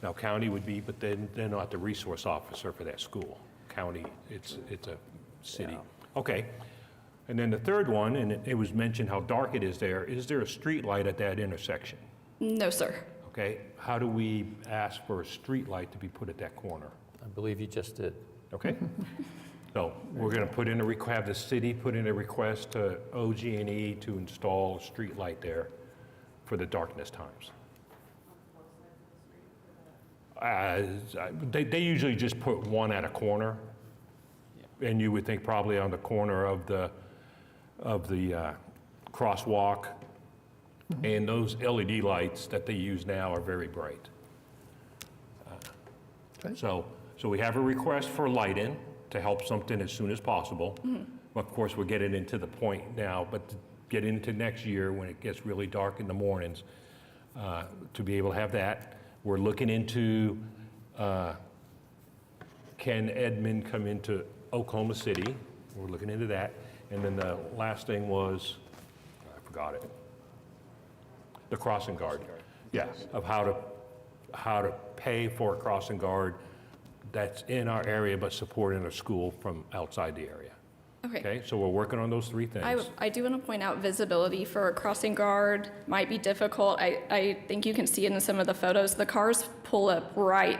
Now, county would be, but then they're not the resource officer for that school. County, it's a city. Okay. And then the third one, and it was mentioned how dark it is there a street light at that intersection? No, sir. Okay, how do we ask for a street light to be put at that corner? I believe you just did. Okay? So we're gonna have the city put in a request to OG&E to install a street light there for the darkness times. They usually just put one at a corner, and you would think probably on the corner of the crosswalk. And those LED lights that they use now are very bright. So we have a request for lighting to help something as soon as possible. Of course, we're getting into the point now, but to get into next year when it gets really dark in the mornings, to be able to have that. We're looking into, can Edmond come into Oklahoma City? We're looking into that. And then the last thing was, I forgot it. The crossing guard. Yeah, of how to pay for a crossing guard that's in our area but supporting a school from outside the area. Okay, so we're working on those three things. I do want to point out visibility for a crossing guard might be difficult. I think you can see it in some of the photos. The cars pull up right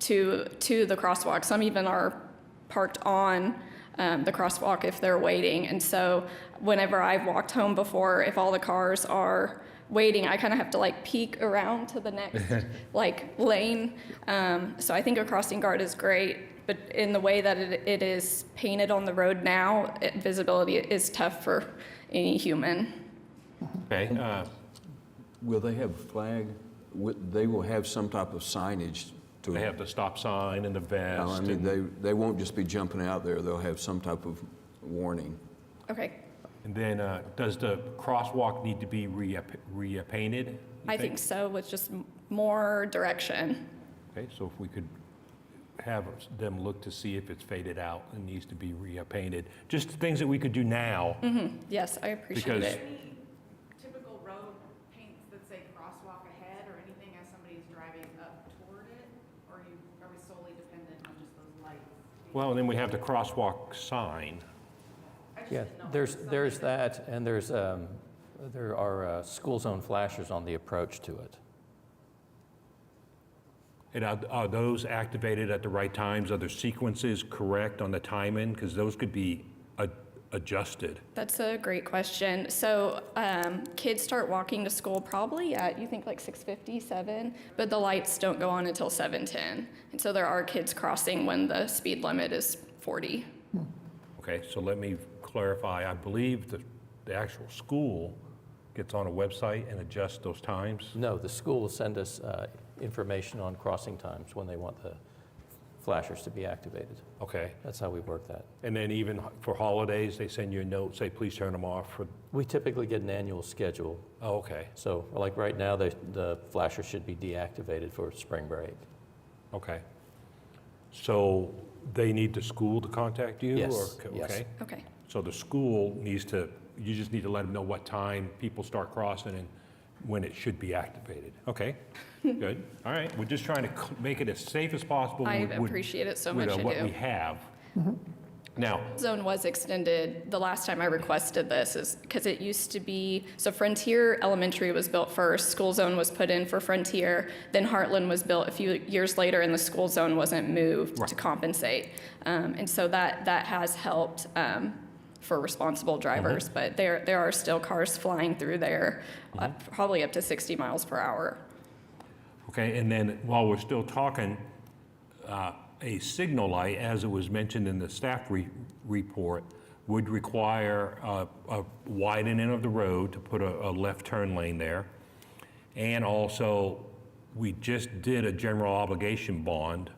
to the crosswalk. Some even are parked on the crosswalk if they're waiting. And so whenever I've walked home before, if all the cars are waiting, I kind of have to like peek around to the next like lane. So I think a crossing guard is great. But in the way that it is painted on the road now, visibility is tough for any human. Okay, Will they have a flag? They will have some type of signage to they it. have the stop sign and the vest. I mean, they won't just be jumping out there. They'll have some type of warning. Okay. And then does the crosswalk need to be repainted? I think so, with just more direction. Okay, so if we could have them look to see if it's faded out and needs to be repainted. Just things that we could do now. Yes, I appreciate Because- it. Typical road paints that say crosswalk ahead or anything as somebody's driving up toward it? Or are we solely dependent on just those lights? Well, and then we have the crosswalk sign. Yeah, there's that, and there are school zone flashers on the approach to it. And are those activated at the right times? Are the sequences correct on the timing? Because those could be adjusted. That's a great question. So kids start walking to school probably at, you think like 6:50, 7, but the lights don't go on until 7:10. And so there are kids crossing when the speed limit is 40. Okay, so let me clarify. I believe the actual school gets on a website and adjusts those times. No, the school will send us information on crossing times when they want the flashers to be activated. Okay. That's how we work that. And then even for holidays, they send you a note, say, please turn them off for, We typically get an annual schedule. oh, okay, So like right now, the flasher should be deactivated for spring break. okay. So they need the school to contact you? Yes, Or, yes. okay. Okay. So the school needs to, you just need to let them know what time people start crossing and when it should be activated. Okay, good. All right, we're just trying to make it as safe as possible. I with- appreciate it so with, much, I what do. we have. Now, Zone was extended the last time I requested this is because it used to be, so Frontier Elementary was built first, school zone was put in for Frontier, then Heartland was built a few years later and the school zone wasn't moved to compensate. And so that has helped for responsible drivers, but there are still cars flying through there, probably up to 60 miles per hour. okay, and then while we're still talking, a signal light, as it was mentioned in the staff report, would require a widening of the road to put a left turn lane there. And also, we just did a general obligation bond,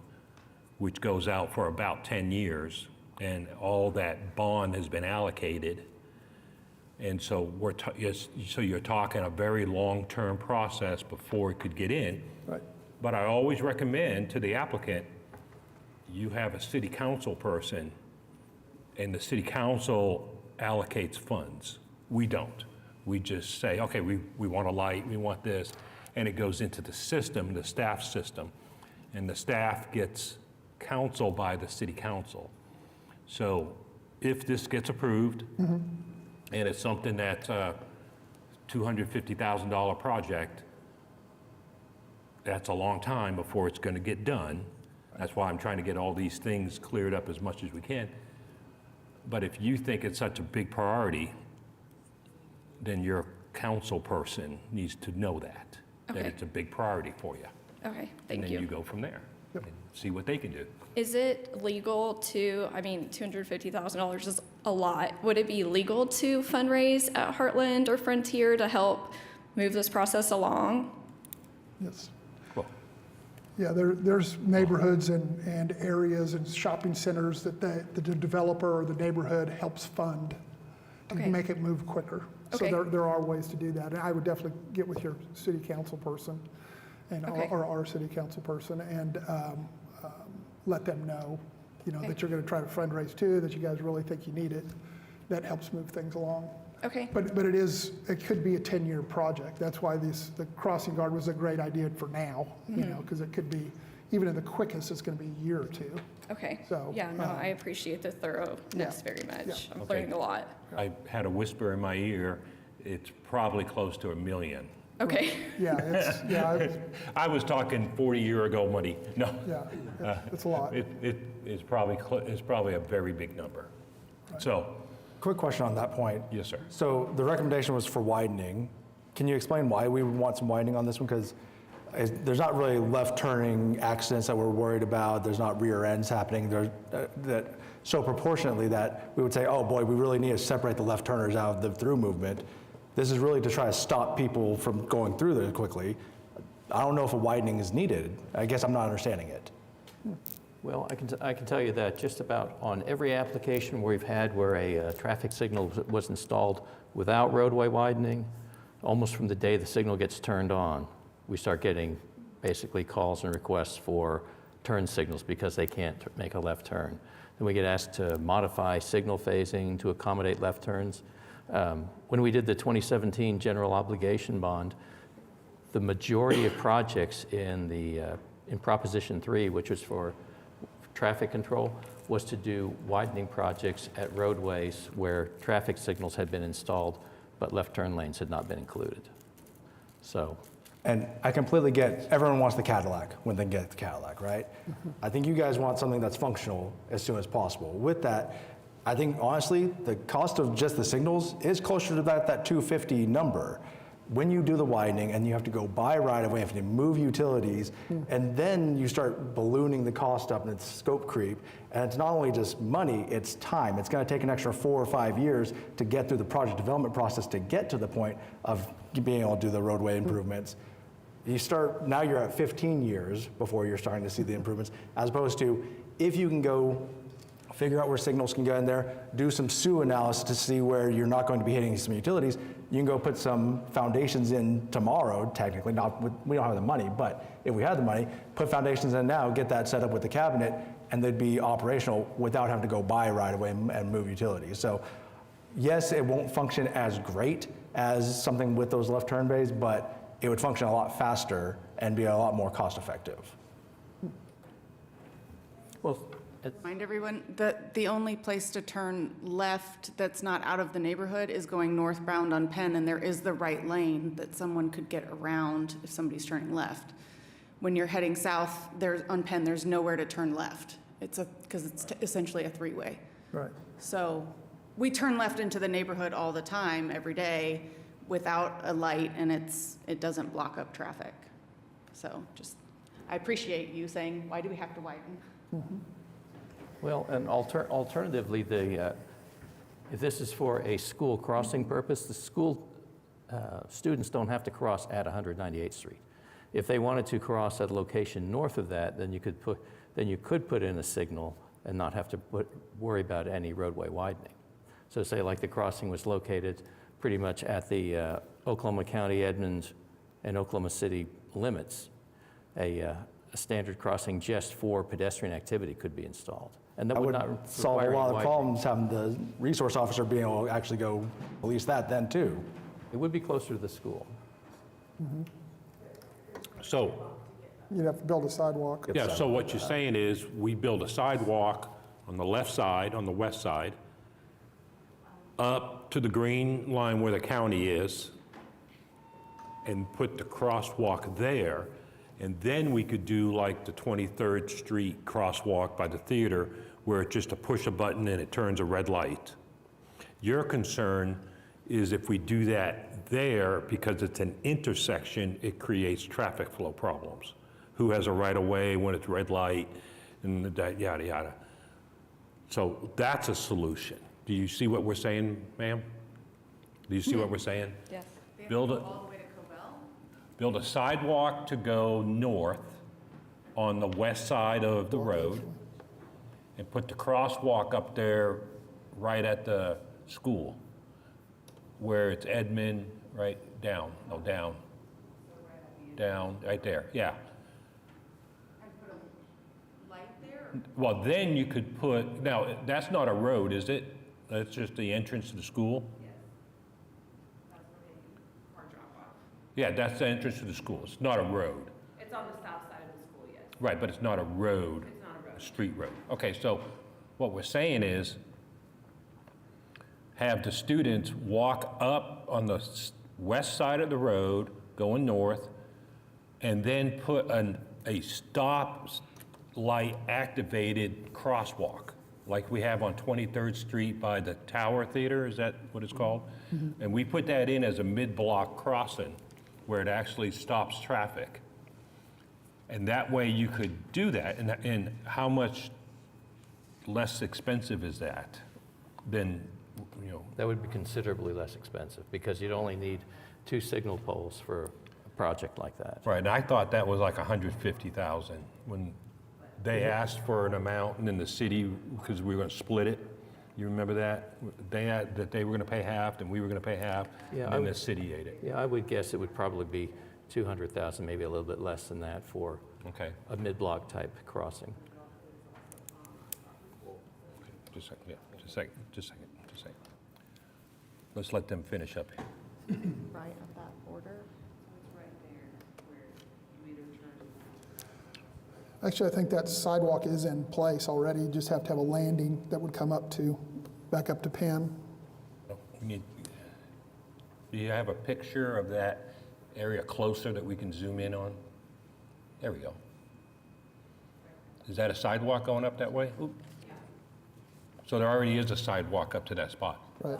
which goes out for about 10 years, and all that bond has been allocated. And so so you're talking a very long-term process before it could get in. Right. But I always recommend to the applicant, you have a city council person, and the city council allocates funds. We don't. We just say, okay, we want a light, we want this, and it goes into the system, the staff system, and the staff gets counsel by the city council. So if this gets approved, and it's something that's a $250,000 project, that's a long time before it's going to get done. That's why I'm trying to get all these things cleared up as much as we can. But if you think it's such a big priority, then your council person needs to know that Okay. it's a big priority for you. Okay, And thank then you. you go from there and see what they can do. Is it legal to, I mean, $250,000 is a lot. Would it be legal to fundraise at Heartland or Frontier to help move this process along? Yes. Cool. Yeah, there's neighborhoods and areas and shopping centers that the developer or the neighborhood helps fund to Okay. make it move quicker. So Okay. there are ways to do that. And I would definitely get with your city council person and, Okay. or our city council person and let them know, Okay. that you're going to try to fundraise too, that you guys really think you need it. That helps move things along. Okay, But it could be a 10-year project. That's why the crossing guard was a great idea for now, because it could be, even in the quickest, it's going to be a year or two. okay. So, Yeah, no, I appreciate the thoroughness very much. I'm Okay. learning a lot. I had a whisper in my ear, it's probably close to $1 million. Okay, Yeah, I was talking 40-year ago money. No, it's a lot. it's probably a very big number. So, Quick question on that point. yes, sir. So the recommendation was for widening. Can you explain why we would want some widening on this one? Because there's not really left turning accidents that we're worried about. There's not rear ends happening. So proportionately that we would say, oh boy, we really need to separate the left turners out of the through movement. This is really to try to stop people from going through there quickly. I don't know if a widening is needed. I guess I'm not understanding it. Well, I can tell you that just about on every application we've had where a traffic signal was installed without roadway widening, almost from the day the signal gets turned on, we start getting basically calls and requests for turn signals because they can't make a left turn. Then we get asked to modify signal phasing to accommodate left turns. When we did the 2017 general obligation bond, the majority of projects in Proposition 3, which was for traffic control, was to do widening projects at roadways where traffic signals had been installed, but left turn lanes had not been included. So, And I completely get, everyone wants the Cadillac when they get the Cadillac, right? I think you guys want something that's functional as soon as possible. With that, I think honestly, the cost of just the signals is closer to that 250 number. When you do the widening and you have to go buy right of way, you have to move utilities, and then you start ballooning the cost up and it's scope creep. And it's not only just money, it's time. It's gonna take an extra 4 or 5 years to get through the project development process to get to the point of being able to do the roadway improvements. Now you're at 15 years before you're starting to see the improvements, as opposed to if you can go figure out where signals can go in there, do some SU analysis to see where you're not going to be hitting some utilities. You can go put some foundations in tomorrow, technically, we don't have the money, but if we had the money, put foundations in now, get that set up with the cabinet, and they'd be operational without having to go buy right away and move utilities. So yes, it won't function as great as something with those left turn bays, but it would function a lot faster and be a lot more cost effective. well, Remind everyone that the only place to turn left that's not out of the neighborhood is going northbound on Penn, and there is the right lane that someone could get around if somebody's turning left. When you're heading south, on Penn, there's nowhere to turn left. Because it's essentially a three-way. Right. So we turn left into the neighborhood all the time, every day, without a light, and it doesn't block up traffic. So I appreciate you saying, why do we have to widen? well, and alternatively, if this is for a school crossing purpose, the school students don't have to cross at 198th Street. If they wanted to cross at a location north of that, then you could put in a signal and not have to worry about any roadway widening. So say like the crossing was located pretty much at the Oklahoma County, Edmond, and Oklahoma City limits, a standard crossing just for pedestrian activity could be installed. And that would not solve a require lot any of widening. problems having the resource officer being able to actually go police that then too. It would be closer to the school. So, You'd have to build a sidewalk. yeah, so what you're saying is, we build a sidewalk on the left side, on the west side, up to the green line where the county is and put the crosswalk there, and then we could do like the 23rd Street crosswalk by the theater where it's just a push a button and it turns a red light. Your concern is if we do that there, because it's an intersection, it creates traffic flow problems. Who has a right of way when it's red light and that yada yada. So that's a solution. Do you see what we're saying, ma'am? Do you see what we're saying? Yes. Build a, All the way to Covell? build a sidewalk to go north on the west side of the road and put the crosswalk up there right at the school where it's Edmond, right down, no, down, right there, yeah. And put a light there? Well, then you could put, now, that's not a road, is it? That's just the entrance to the school? Yes. That's where they car drop off. Yeah, that's the entrance to the school. It's not a road. It's on the south side of the school, yes. Right, but it's not a road. It's not a road. Street road. Okay, so what we're saying is have the students walk up on the west side of the road, going north, and then put a stop light activated crosswalk, like we have on 23rd Street by the Tower Theater, is that what it's called? And we put that in as a mid-block crossing where it actually stops traffic. And that way you could do that. And how much less expensive is that than, you know? That would be considerably less expensive because you'd only need 2 signal poles for a project like that. Right, and I thought that was like 150,000 when they asked for an amount and then the city, because we were gonna split it. You remember that? They had, that they were gonna pay half and we were gonna pay half, Yeah, and then the city ate it. Yeah, I would guess it would probably be 200,000, maybe a little bit less than that for Okay, a mid-block type crossing. just a second, yeah, just a second. Let's let them finish up here. Right of that border. It's right there where you either turn. Actually, I think that sidewalk is in place already. You just have to have a landing that would come up to, back up to Penn. Do you have a picture of that area closer that we can zoom in on? There we go. Is that a sidewalk going up that way? Oop. So there already is a sidewalk up to that spot. Right.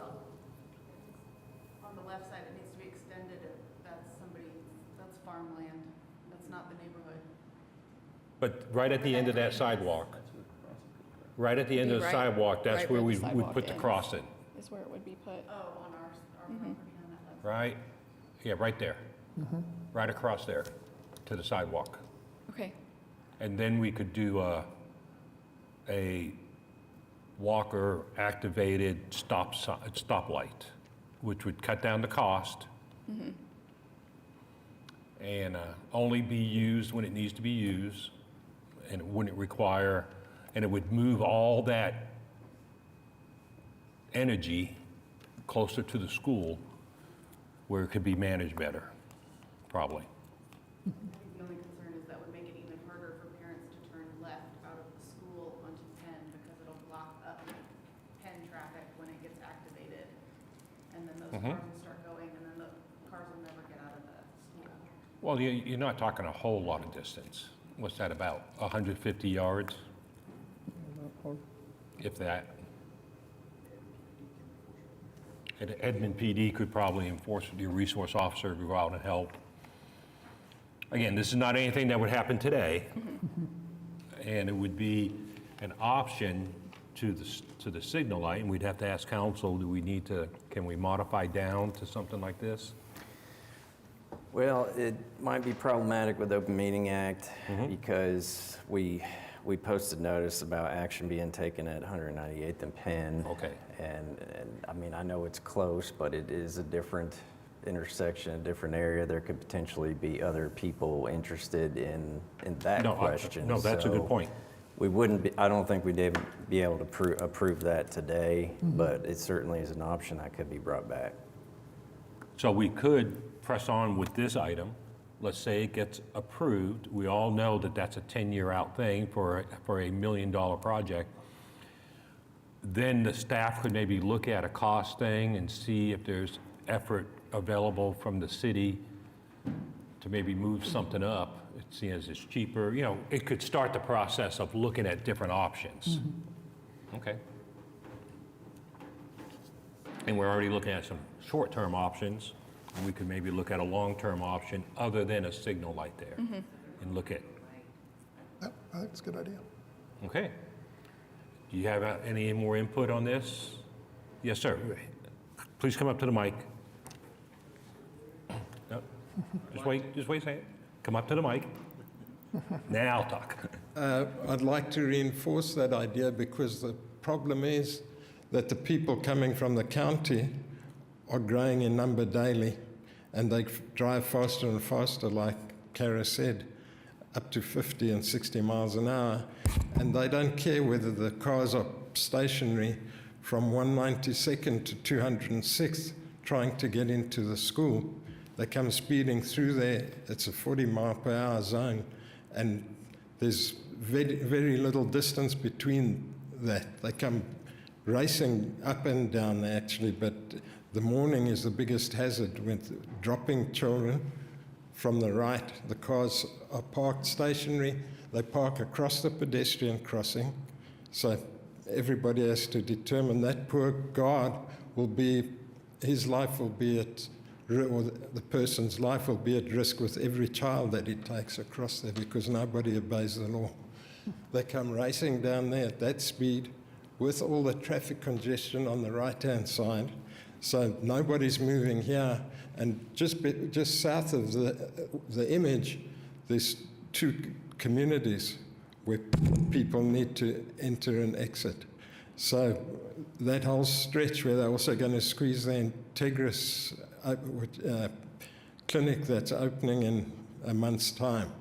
On the left side, it needs to be extended. That's farmland. That's not the neighborhood. But right at the end of that sidewalk, right at the end of the Right- sidewalk, that's right where where we the would sidewalk put the ends. crossing, Is where it would be put. Oh, on our property on that left. right? Yeah, right there. Right across there to the sidewalk. Okay. And then we could do a walker-activated stoplight, which would cut down the cost and only be used when it needs to be used, and it wouldn't require, and it would move all that energy closer to the school where it could be managed better, probably. I think the only concern is that would make it even harder for parents to turn left out of the school onto Penn because it'll block up Penn traffic when it gets activated. And then those cars will start going and then the cars will never get out of the school. Well, you're not talking a whole lot of distance. What's that, about 150 yards? If that. And Edmond PD could probably enforce it, your resource officer to go out and help. Again, this is not anything that would happen today. And it would be an option to the signal light, and we'd have to ask council, can we modify down to something like this? Well, it might be problematic with Open Meeting Act because we posted notice about action being taken at 198th and Penn. Okay. And I mean, I know it's close, but it is a different intersection, a different area. There could potentially be other people interested in that No, question. no, that's a good So point. We wouldn't be, I don't think we'd be able to approve that today, but it certainly is an option that could be brought back. So we could press on with this item. Let's say it gets approved. We all know that that's a 10-year out thing for a $1 million project. then the staff could maybe look at a cost thing and see if there's effort available from the city to maybe move something up, seeing as it's cheaper. You know, it could start the process of looking at different options. Okay. And we're already looking at some short-term options. We could maybe look at a long-term option other than a signal light there and look at. Yep, I think it's a good idea. Okay. Do you have any more input on this? Yes, sir. Please come up to the mic. No, just wait a second. Come up to the mic. Now talk. I'd like to reinforce that idea because the problem is that the people coming from the county are growing in number daily, and they drive faster and faster, like Kara said, up to 50 and 60 miles an hour, and they don't care whether the cars are stationary from 192nd to 206th trying to get into the school. They come speeding through there. It's a 40-mile-per-hour zone, and there's very, very little distance between that. They come racing up and down, actually, but the morning is the biggest hazard with dropping children from the right. The cars are parked stationary. They park across the pedestrian crossing. So everybody has to determine that poor guard will be, his life will be at, or the person's life will be at risk with every child that he takes across there because nobody obeys the law. They come racing down there at that speed with all the traffic congestion on the right-hand side. So nobody's moving here, and just south of the image, there's two communities where people need to enter and exit. So that whole stretch where they're also going to squeeze the Integris clinic that's opening in a month's time.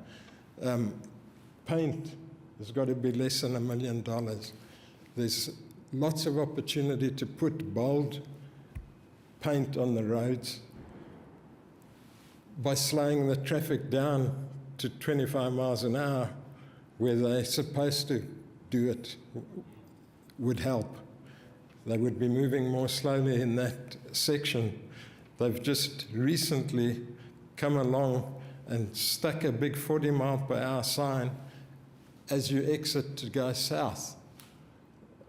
Paint has got to be less than $1 million. There's lots of opportunity to put bold paint on the roads by slowing the traffic down to 25 miles an hour where they're supposed to do it would help. They would be moving more slowly in that section. They've just recently come along and stuck a big 40-mile-per-hour sign as you exit to go south.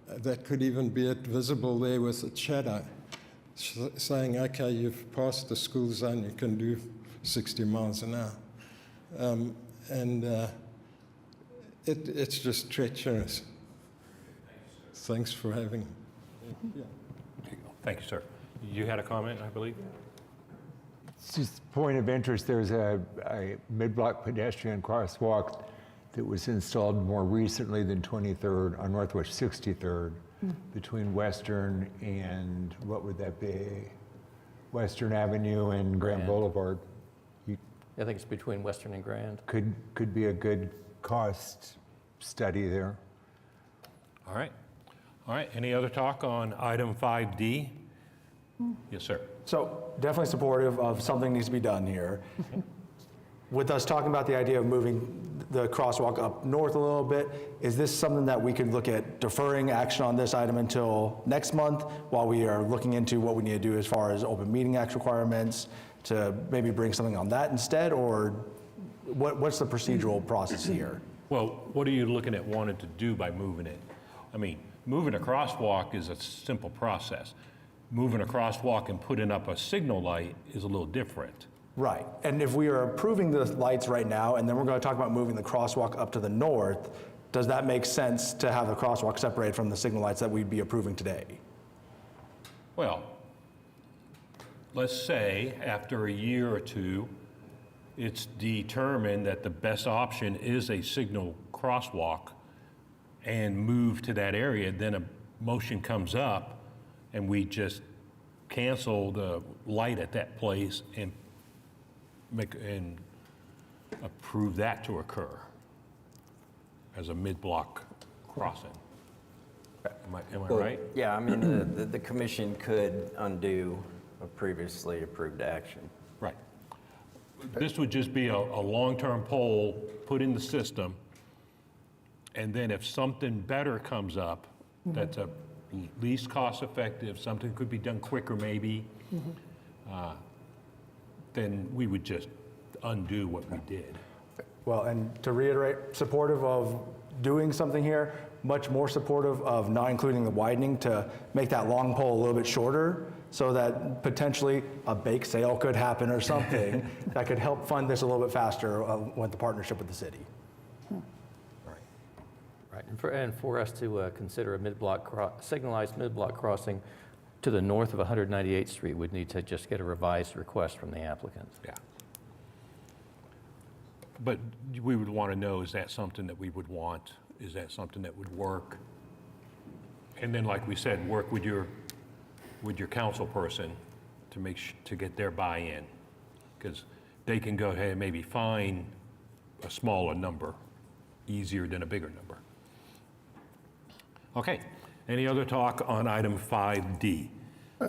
That could even be visible there with a shadow, saying, okay, you've passed the school zone, you can do 60 miles an hour. It's just treacherous. Thanks for having me. Thank you, sir. You had a comment, I believe? It's just a point of interest. There's a mid-block pedestrian crosswalk that was installed more recently than 23rd on Northwest 63rd between Western and, what would that be? Western Avenue and Grand Boulevard. I think it's between Western and Grand. Could be a good cost study there. All right. All right, any other talk on item 5D? Yes, sir. So definitely supportive of something needs to be done here. With us talking about the idea of moving the crosswalk up north a little bit, is this something that we could look at deferring action on this item until next month while we are looking into what we need to do as far as open meeting act requirements to maybe bring something on that instead, or what's the procedural process here? Well, what are you looking at wanting to do by moving it? I mean, moving a crosswalk is a simple process. Moving a crosswalk and putting up a signal light is a little different. Right, and if we are approving the lights right now, and then we're going to talk about moving the crosswalk up to the north, does that make sense to have the crosswalk separated from the signal lights that we'd be approving today? Well, let's say after a year or two, it's determined that the best option is a signal crosswalk and move to that area, then a motion comes up and we just cancel the light at that place and approve that to occur as a mid-block crossing. Am I right? Yeah, I mean, the commission could undo a previously approved action. Right. This would just be a long-term pole put in the system, and then if something better comes up, that's a least cost effective, something could be done quicker maybe, then we would just undo what we did. Well, and to reiterate, supportive of doing something here, much more supportive of not including the widening to make that long pole a little bit shorter so that potentially a bake sale could happen or something that could help fund this a little bit faster with the partnership with the city. Right, and for us to consider a signalized mid-block crossing to the north of 198th Street, we'd need to just get a revised request from the applicant. Yeah. But we would want to know, is that something that we would want? Is that something that would work? And then, like we said, work with your council person to to get their buy-in, because they can go ahead and maybe find a smaller number easier than a bigger number. Okay, any other talk on item 5D?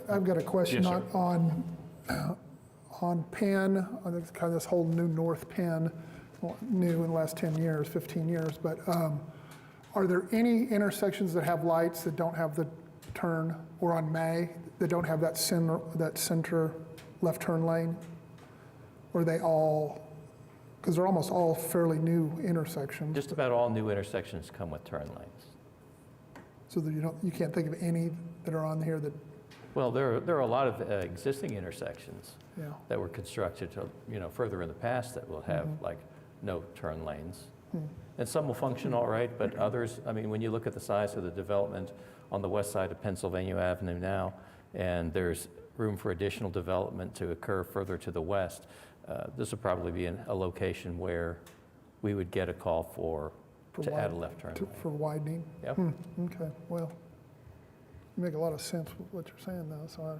I've got a question Yes, sir. on Penn, on this kind of this whole new North Penn, well, new in the last 10 years, 15 years, but are there any intersections that have lights that don't have the turn, or on May, that don't have that center left turn lane? Or are they all, because they're almost all fairly new intersections, Just about all new intersections come with turn lanes. so that you can't think of any that are on here that, Well, there are a lot of existing intersections yeah. that were constructed, further in the past that will have like no turn lanes. And some will function all right, but others, I mean, when you look at the size of the development on the west side of Pennsylvania Avenue now, and there's room for additional development to occur further to the west, this would probably be a location where we would get a call to add a left turn lane. For widening? Yep. Okay, well, you make a lot of sense with what you're saying now, so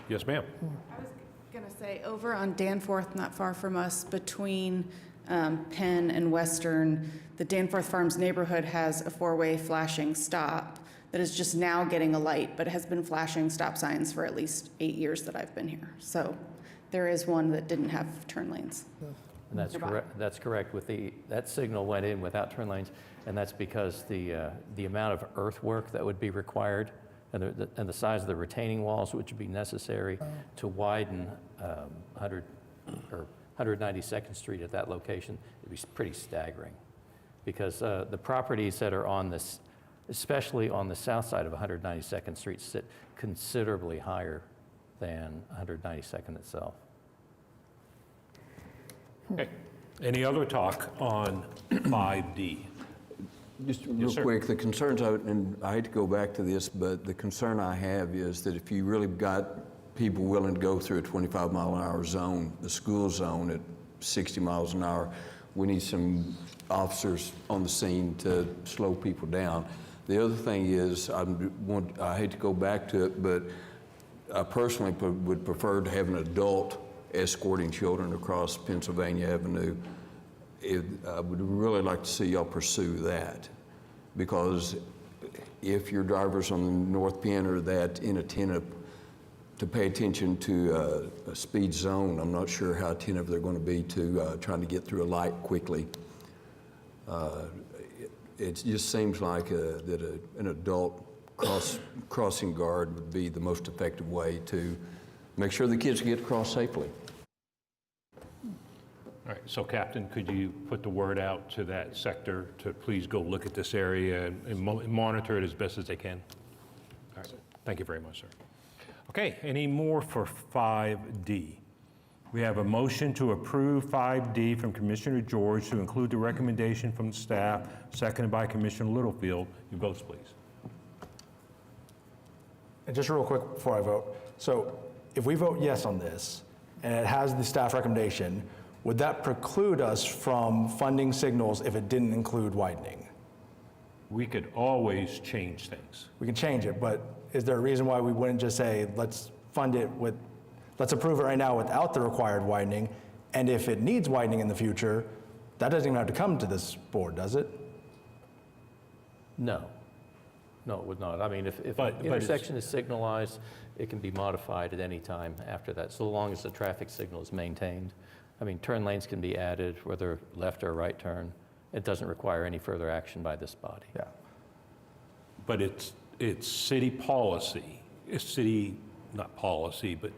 Yes, ma'am. I was going to say, over on Danforth, not far from us, between Penn and Western, the Danforth Farms neighborhood has a four-way flashing stop that is just now getting a light, but it has been flashing stop signs for at least 8 years that I've been here. So there is one that didn't have turn lanes. And that's correct. That's correct. That signal went in without turn lanes, and that's because the amount of earthwork that would be required, and the size of the retaining walls which would be necessary to widen 192nd Street at that location would be pretty staggering, because the properties that are on this, especially on the south side of 192nd Street, sit considerably higher than 192nd itself. Okay. Any other talk on 5D? Just real sir. quick, the concerns, and I hate to go back to this, but the concern I have is that if you really got people willing to go through a 25-mile-an-hour zone, the school zone at 60 miles an hour, we need some officers on the scene to slow people down. The other thing is, I hate to go back to it, but I personally would prefer to have an adult escorting children across Pennsylvania Avenue. I would really like to see y'all pursue that, because if your drivers on the North Penn are that inattentive to pay attention to a speed zone, I'm not sure how attentive they're going to be to trying to get through a light quickly. It just seems like that an adult crossing guard would be the most effective way to make sure the kids get across safely. All right, so Captain, could you put the word out to that sector to please go look at this area and monitor it as best as they can? All right, thank you very much, sir. Okay, any more for 5D? We have a motion to approve 5D from Commissioner George to include the recommendation from the staff, seconded by Commissioner Littlefield. Your votes, please. And just real quick before I vote, so if we vote yes on this, and it has the staff recommendation, would that preclude us from funding signals if it didn't include widening? We could always change things. We can change it, but is there a reason why we wouldn't just say, let's fund it with, let's approve it right now without the required widening, and if it needs widening in the future, that doesn't even have to come to this board, does it? No. No, it would not. I mean, if But the intersection is signalized, it can be modified at any time after that, so long as the traffic signal is maintained. I mean, turn lanes can be added, whether left or right turn. It doesn't require any further action by this body. Yeah. but it's city policy, it's city, not policy, but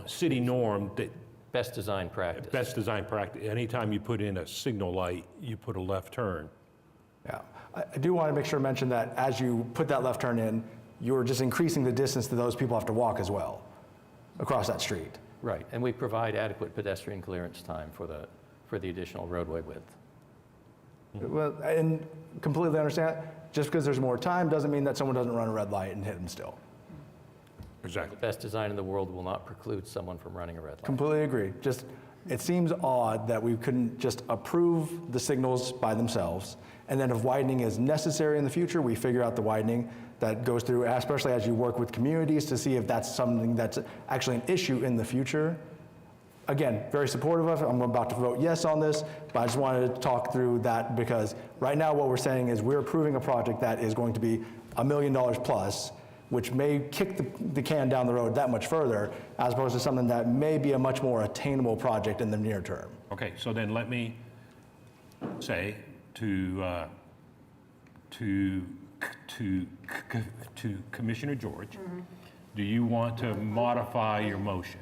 city norm that Best design practice. best design practice. Anytime you put in a signal light, you put a left turn. Yeah, I do want to make sure to mention that as you put that left turn in, you're just increasing the distance that those people have to walk as well across that street. Right, and we provide adequate pedestrian clearance time for the additional roadway width. Well, and completely understand, just because there's more time doesn't mean that someone doesn't run a red light and hit them still. Exactly. The best design in the world will not preclude someone from running a red light. Completely agree. Just, it seems odd that we couldn't just approve the signals by themselves, and then if widening is necessary in the future, we figure out the widening that goes through, especially as you work with communities to see if that's something that's actually an issue in the future. Again, very supportive of it. I'm about to vote yes on this, but I just wanted to talk through that because right now what we're saying is we're approving a project that is going to be $1 million plus, which may kick the can down the road that much further, as opposed to something that may be a much more attainable project in the near term. Okay, so then let me say to Commissioner George, do you want to modify your motion?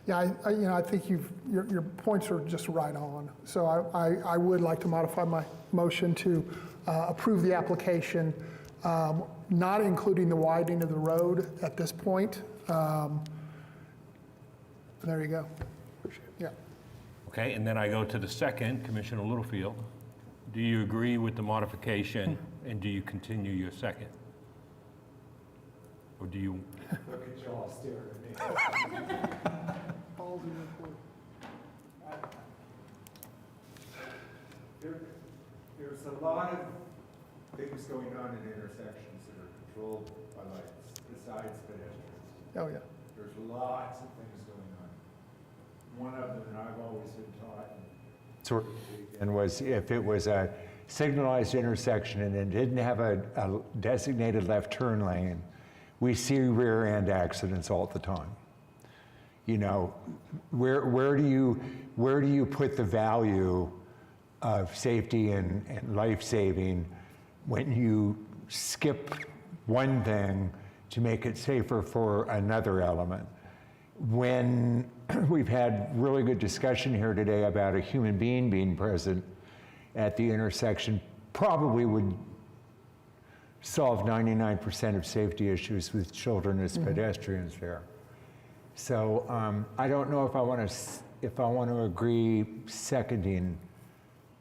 Yeah, I think your points are just right on. So I would like to modify my motion to approve the application, not including the widening of the road at this point. There you go. Yeah. Okay, and then I go to the second, Commissioner Littlefield. Do you agree with the modification, and do you continue your second? Or do you? Look at y'all staring at me. There's a lot of things going on in intersections that are controlled by lights, besides pedestrians. Oh, yeah. There's lots of things going on. One of them that I've always been taught and was if it was a signalized intersection and it didn't have a designated left turn lane, we see rear end accidents all the time. You know, where do you put the value of safety and life saving when you skip one thing to make it safer for another element? When we've had really good discussion here today about a human being being present at the intersection, probably would solve 99% of safety issues with children as pedestrians there. So I don't know if I want to agree seconding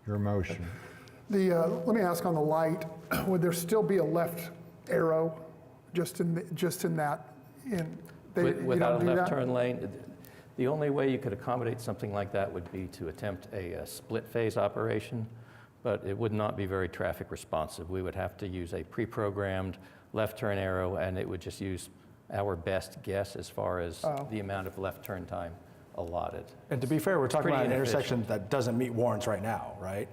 your motion. Let me ask on the light, would there still be a left arrow just in that? Without a left turn lane, the only way you could accommodate something like that would be to attempt a split phase operation, but it would not be very traffic responsive. We would have to use a pre-programmed left turn arrow, and it would just use our best guess as far as the amount of left turn time allotted. And to be fair, we're talking about an inefficient. intersection that doesn't meet warrants right now, right?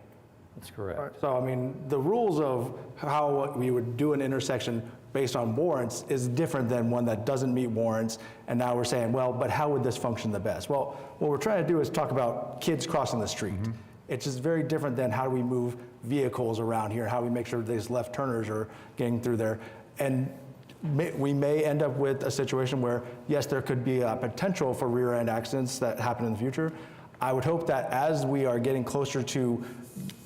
That's correct. So, I mean, the rules of how we would do an intersection based on warrants is different than one that doesn't meet warrants, and now we're saying, well, but how would this function the best? Well, what we're trying to do is talk about kids crossing the street. It's just very different than how do we move vehicles around here, how we make sure these left turners are getting through there. And we may end up with a situation where, yes, there could be a potential for rear-end accidents that happen in the future. I would hope that as we are getting closer to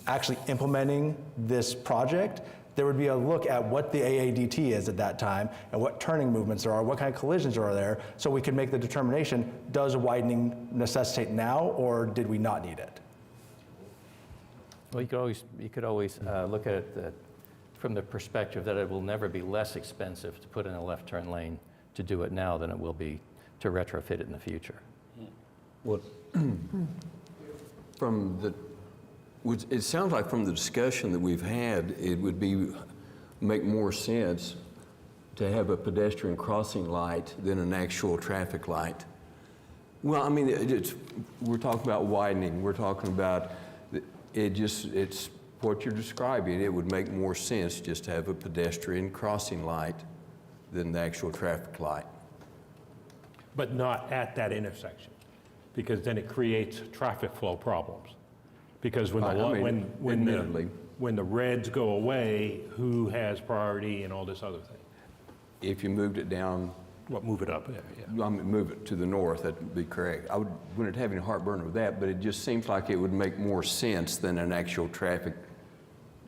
actually implementing this project, there would be a look at what the AADT is at that time and what turning movements there are, what kind of collisions are there, so we can make the determination, does widening necessitate now, or did we not need it? Well, you could always look at it from the perspective that it will never be less expensive to put in a left turn lane to do it now than it will be to retrofit it in the future. Well, it sounds like from the discussion that we've had, it would make more sense to have a pedestrian crossing light than an actual traffic light. Well, I mean, we're talking about widening. We're talking about it's what you're describing. It would make more sense just to have a pedestrian crossing light than the actual traffic light. But not at that intersection, because then it creates traffic flow problems. Because when the when the reds go away, who has priority and all this other thing. If you moved it down, Well, move it up, yeah. move it to the north, that'd be correct. I wouldn't have any heartburn with that, but it just seems like it would make more sense than an actual traffic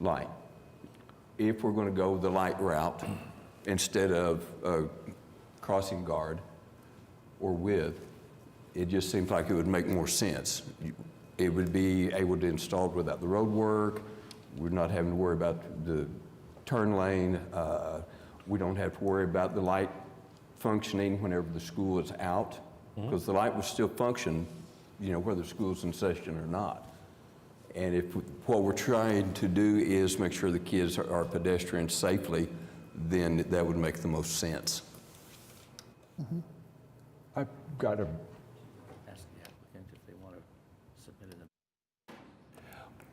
light. If we're going to go the light route instead of a crossing guard or with, it just seems like it would make more sense. It would be able to install it without the road work. We're not having to worry about the turn lane. We don't have to worry about the light functioning whenever the school is out, because the light will still function, whether school's in session or not. And if what we're trying to do is make sure the kids are pedestrian safely, then that would make the most sense. I've got a, Ask the applicant if they want to submit it.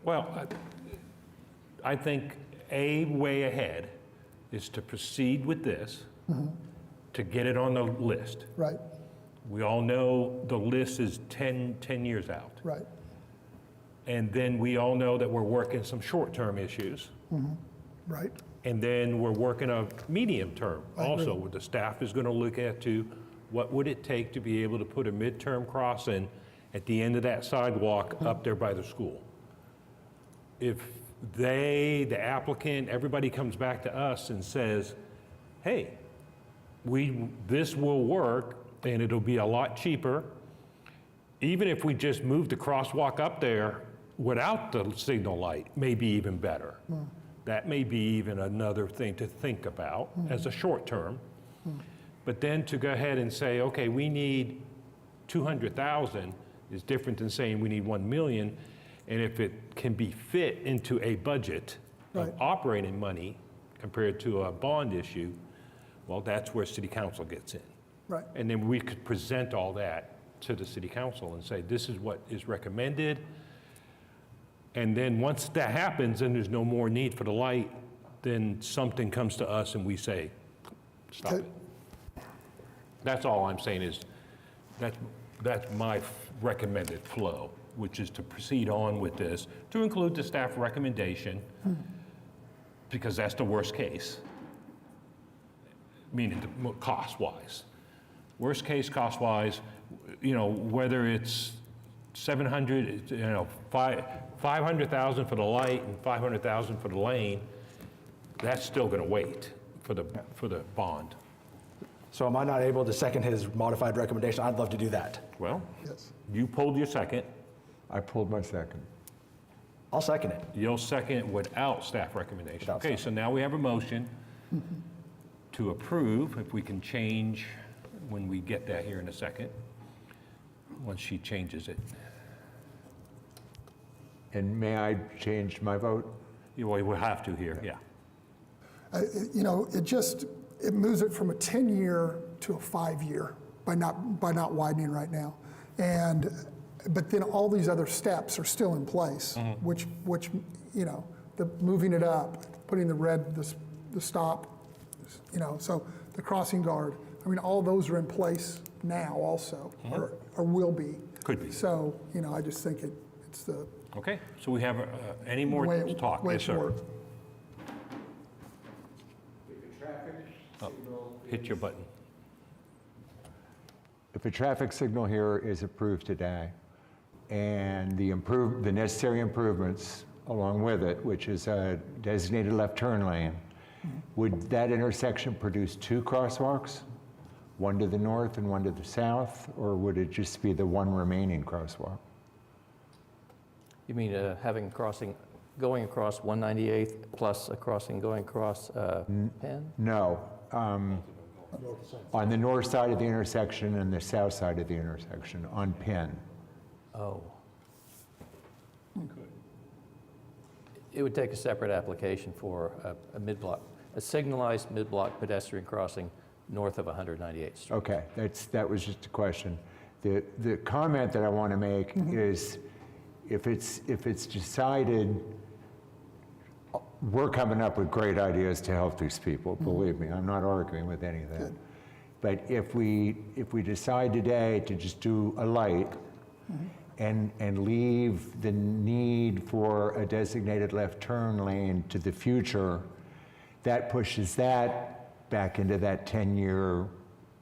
Well, I think a way ahead is to proceed with this, to get it on the list. Right, We all know the list is 10 years out. right, And then we all know that we're working some short-term issues. right. And then we're working a medium-term I agree. also, where the staff is going to look at what would it take to be able to put a midterm crossing at the end of that sidewalk up there by the school. If the applicant, everybody comes back to us and says, hey, this will work and it'll be a lot cheaper, even if we just move the crosswalk up there without the signal light, maybe even better. That may be even another thing to think about as a short term. But then to go ahead and say, okay, we need 200,000 is different than saying we need 1 million. And if it can be fit into a budget of Right. operating money compared to a bond issue, well, that's where city council gets in. Right. And then we could present all that to the city council and say, this is what is recommended. And then once that happens and there's no more need for the light, then something comes to us and we say, stop Okay. it. That's all I'm saying is, that's my recommended flow, which is to proceed on with this, to include the staff recommendation, because that's the worst case, meaning the cost-wise. Worst case cost-wise, whether it's 700, 500,000 for the light and 500,000 for the lane, that's still going to wait for the bond. So am I not able to second his modified recommendation? I'd love to do that. Well, Yes. you pulled your second. I pulled my second. I'll second it. You'll second without staff recommendation. Without Okay, staff. so now we have a motion to approve, if we can change when we get that here in a second, once she changes it. And may I change my vote? Well, we'll have to here, yeah. It moves it from a 10-year to a 5-year by not widening right now. But then all these other steps are still in place, which the moving it up, putting the stop, so the crossing guard, all those are in place now also, or will be. Could be. So, I just think it's the Okay, so we have any more way talk? way Yes, it sir. works. Oh, hit your button. If a traffic signal here is approved today, and the necessary improvements along with it, which is a designated left turn lane, would that intersection produce 2 crosswalks? One to the north and one to the south, or would it just be the one remaining crosswalk? You mean having crossing, going across 198th plus a crossing going across Penn? No. On the north side of the intersection and the south side of the intersection, on Penn. Oh. It would take a separate application for a mid-block, a signalized mid-block pedestrian crossing north of 198th Street. Okay, that was just a question. The comment that I want to make is, if it's decided, we're coming up with great ideas to help these people, believe me, I'm not arguing with any of that. But if we decide today to just do a light, and leave the need for a designated left turn lane to the future, that pushes that back into that 10-year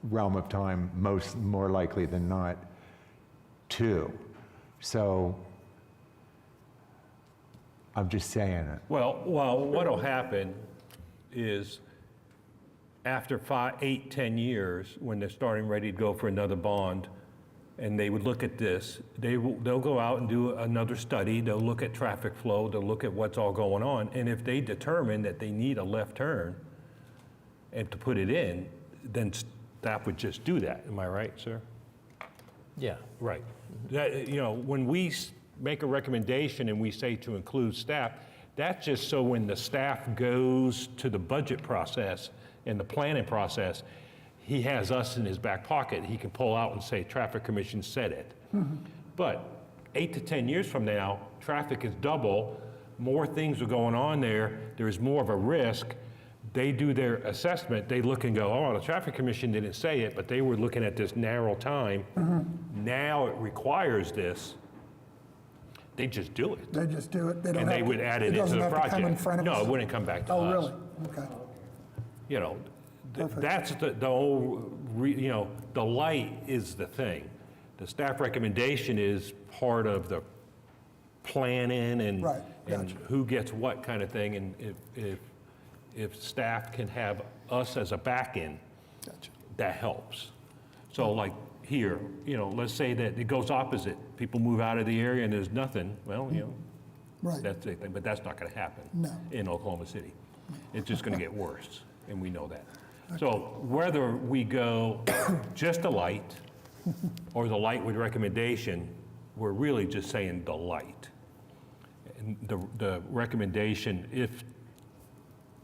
realm of time, more likely than not, too. So I'm just saying it. Well, what'll happen is after 5, 8, 10 years, when they're starting ready to go for another bond, and they would look at this, they'll go out and do another study, they'll look at traffic flow, they'll look at what's all going on, and if they determine that they need a left turn and to put it in, then staff would just do that. Am I right, sir? Yeah. Right. That, you know, when we make a recommendation and we say to include staff, that's just so when the staff goes to the budget process and the planning process, he has us in his back pocket. He can pull out and say, Traffic Commission said it. But 8 to 10 years from now, traffic is double, more things are going on there, there's more of a risk. They do their assessment, they look and go, oh, the Traffic Commission didn't say it, but they were looking at this narrow time. Now it requires this. They just do it. They just do it. They don't And they have would to- add it into doesn't the have to come in project. front of No, us? it wouldn't come back to us. Oh, really? Okay. You know, Perfect. that's the whole, you know, the light is the thing. The staff recommendation is part of the planning and, Right, and who gets what kind of thing. And if staff can have us as a back end, that helps. So like here, you know, let's say that it goes opposite. People move out of the area and there's nothing. Well, you know, Right. that's the thing, but that's not going to happen No. in Oklahoma City. It's just going to get worse, and we know that. So whether we go just a light or the light with recommendation, we're really just saying the light. And the recommendation, if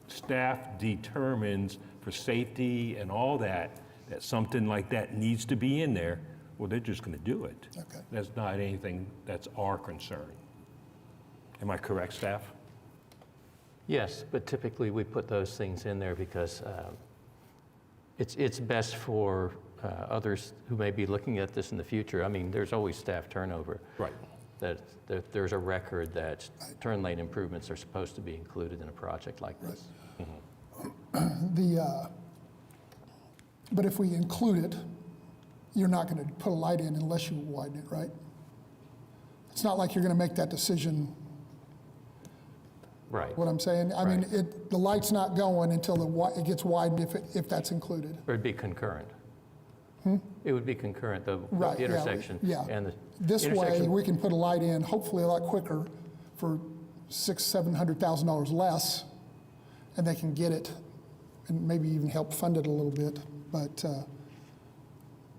staff determines for safety and all that, that something like that needs to be in there, well, they're just going to do it. Okay. That's not anything that's our concern. Am I correct, staff? Yes, but typically we put those things in there because it's best for others who may be looking at this in the future. I mean, there's always staff turnover. Right. That there's a record that turn lane improvements are supposed to be included in a project like this. But if we include it, you're not going to put a light in unless you widen it, right? It's not like you're going to make that decision. Right. What I'm saying? I mean, the light's not going until it gets widened if that's included. Or it'd be concurrent. It would be concurrent, the Right, yeah, intersection. yeah. And the This way, intersection- we can put a light in, hopefully a lot quicker, for $600,000-700,000 less, and they can get it, and maybe even help fund it a little bit. But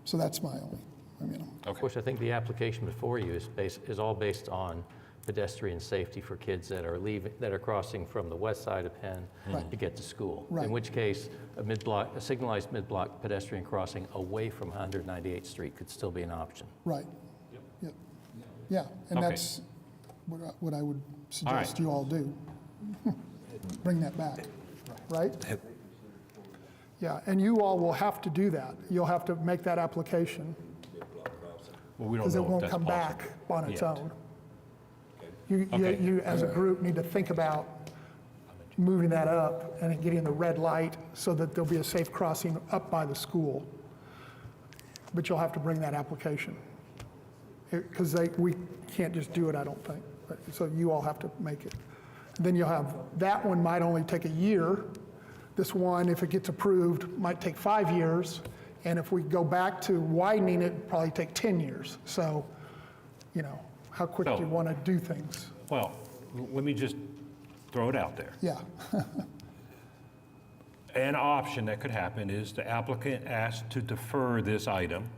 so that's my only. Of course, I think the application before you is all based on pedestrian safety for kids that are crossing from the west side of Penn Right. to get to school. Right. In which case, a signalized mid-block pedestrian crossing away from 198th Street could still be an option. Right. Yep. Yeah, and Okay. that's what I would suggest you all do. Bring that back, right? Yeah, and you all will have to do that. You'll have to make that application, Well, we don't because it know if won't that's come possible back on its yet. own. Okay. You, as a group, need to think about moving that up and getting the red light so that there'll be a safe crossing up by the school. But you'll have to bring that application. Because we can't just do it, I don't think. So you all have to make it. Then you'll have, that one might only take a year. This one, if it gets approved, might take 5 years. And if we go back to widening it, it'd probably take 10 years. So, you know, how quick do you want to do things? Well, let me just throw it out there. Yeah. An option that could happen is the applicant asked to defer this item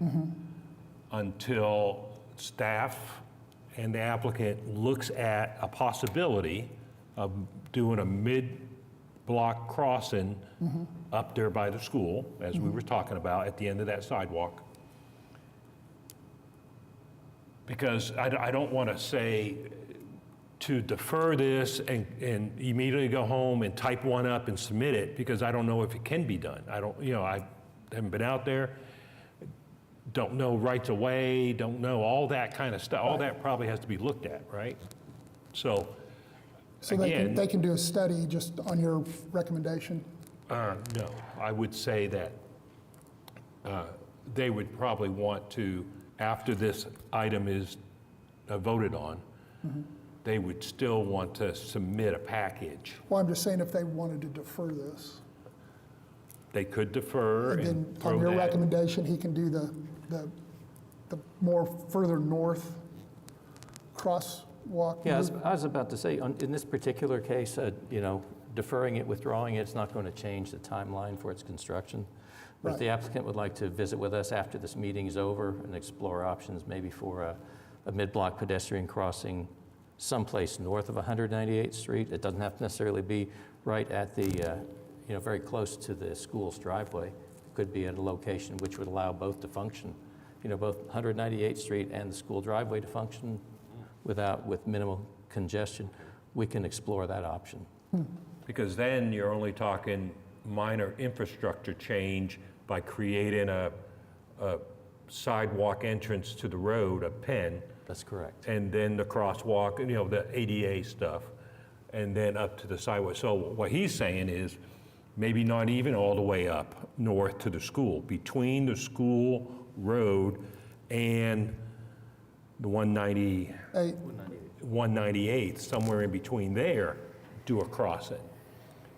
until staff and the applicant looks at a possibility of doing a mid-block crossing up there by the school, as we were talking about, at the end of that sidewalk. Because I don't want to say to defer this and immediately go home and type one up and submit it, because I don't know if it can be done. I haven't been out there. don't know rights of way, don't know all that kind of stuff. All that probably has to be looked at, right? So, So again, they can do a study just on your recommendation? no, I would say that they would probably want to, after this item is voted on, they would still want to submit a package. Well, I'm just saying if they wanted to defer this. They could defer And and then throw on your that. recommendation, he can do the more further north crosswalk. Yeah, I was about to say, in this particular case, you know, deferring it, withdrawing it, it's not going to change the timeline for its construction. But if the applicant would like to visit with us after this meeting is over and explore options maybe for a mid-block pedestrian crossing someplace north of 198th Street, it doesn't have to necessarily be right at the, you know, very close to the school's driveway. It could be at a location which would allow both to function, you know, both 198th Street and the school driveway to function with minimal congestion. We can explore that option. Because then you're only talking minor infrastructure change by creating a sidewalk entrance to the road, a pen. That's correct. And then the crosswalk, you know, the ADA stuff, and then up to the sidewalk. So what he's saying is maybe not even all the way up north to the school, between the school road and the 198th, somewhere in between there, do a crossing.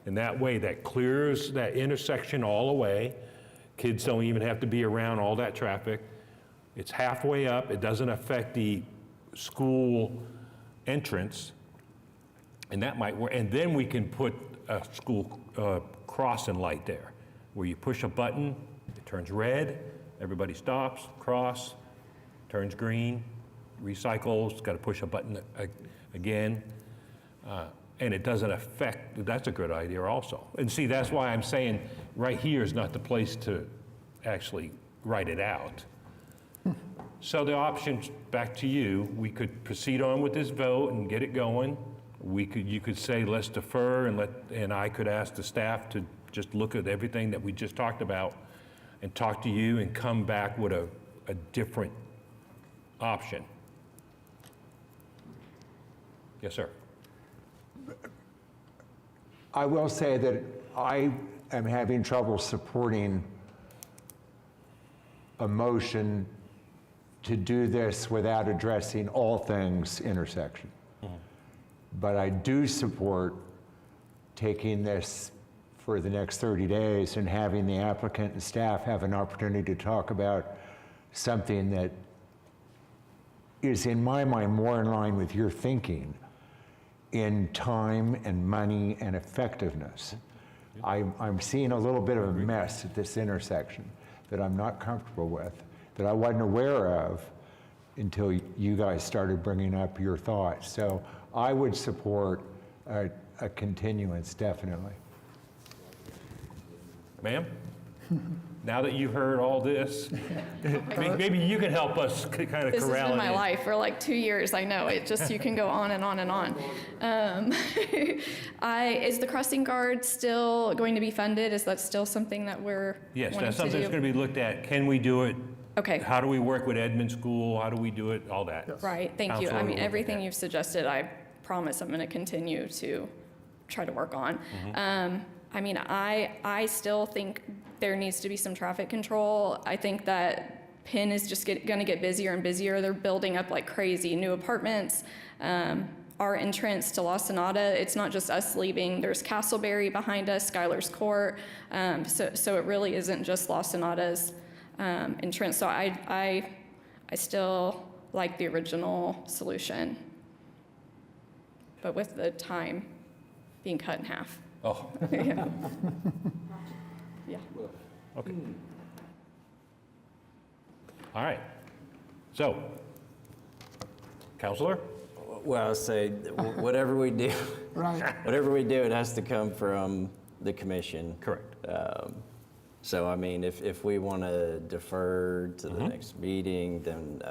And that way, that clears that intersection all the way. Kids don't even have to be around all that traffic. It's halfway up. It doesn't affect the school entrance. And that might work. And then we can put a school crossing light there, where you push a button, it turns red, everybody stops, cross, turns green, recycles, got to push a button again. And it doesn't affect, that's a good idea also. And see, that's why I'm saying right here is not the place to actually write it out. So the options, back to you, we could proceed on with this vote and get it going. You could say, let's defer, and I could ask the staff to just look at everything that we just talked about and talk to you and come back with a different option. Yes, sir. I will say that I am having trouble supporting a motion to do this without addressing all things intersection. But I do support taking this for the next 30 days and having the applicant and staff have an opportunity to talk about something that is, in my mind, more in line with your thinking in time and money and effectiveness. I'm seeing a little bit of a mess at this intersection that I'm not comfortable with, that I wasn't aware of until you guys started bringing up your thoughts. So I would support a continuance, definitely. Ma'am? Now that you've heard all this, maybe you can help us kind of corral it in. This has been my life for like 2 years. I know it just, you can go on and on and on. Is the crossing guard still going to be funded? Is that still something that we're Yes, wanting that's to something do? that's going to be looked at. Can we do it? Okay. How do we work with Edmond School? How do we do it? All that. Right, thank you. Counselor I will mean, look at everything that. you've suggested, I promise I'm going to continue to try to work on. I mean, I still think there needs to be some traffic control. I think that Penn is just going to get busier and busier. They're building up like crazy, new apartments. Our entrance to La Sonata, it's not just us leaving. There's Castleberry behind us, Schuyler's Court. So it really isn't just La Sonata's entrance. So I still like the original solution, but with the time being cut in half. Oh, Yeah. Yeah. okay. All right. So, Counselor? Well, I'll say, whatever we do, Right. whatever we do, it has to come from the commission. Correct. So, I mean, if we want to defer to the next meeting, then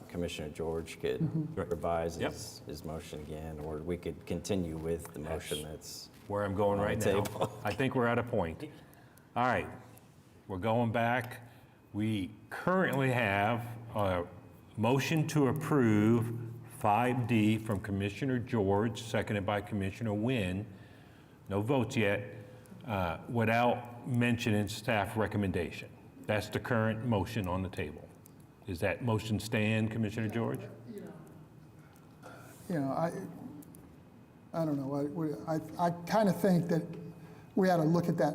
Commissioner George could revise Yep. his motion again, or we could continue with the motion that's Where I'm going on right the now. table. I think we're at a point. All right. We're going back. We currently have a motion to approve 5D from Commissioner George, seconded by Commissioner Wynn. No votes yet, without mentioning staff recommendation. That's the current motion on the table. Does that motion stand, Commissioner George? You know, I don't know, I kind of think that we ought to look at that,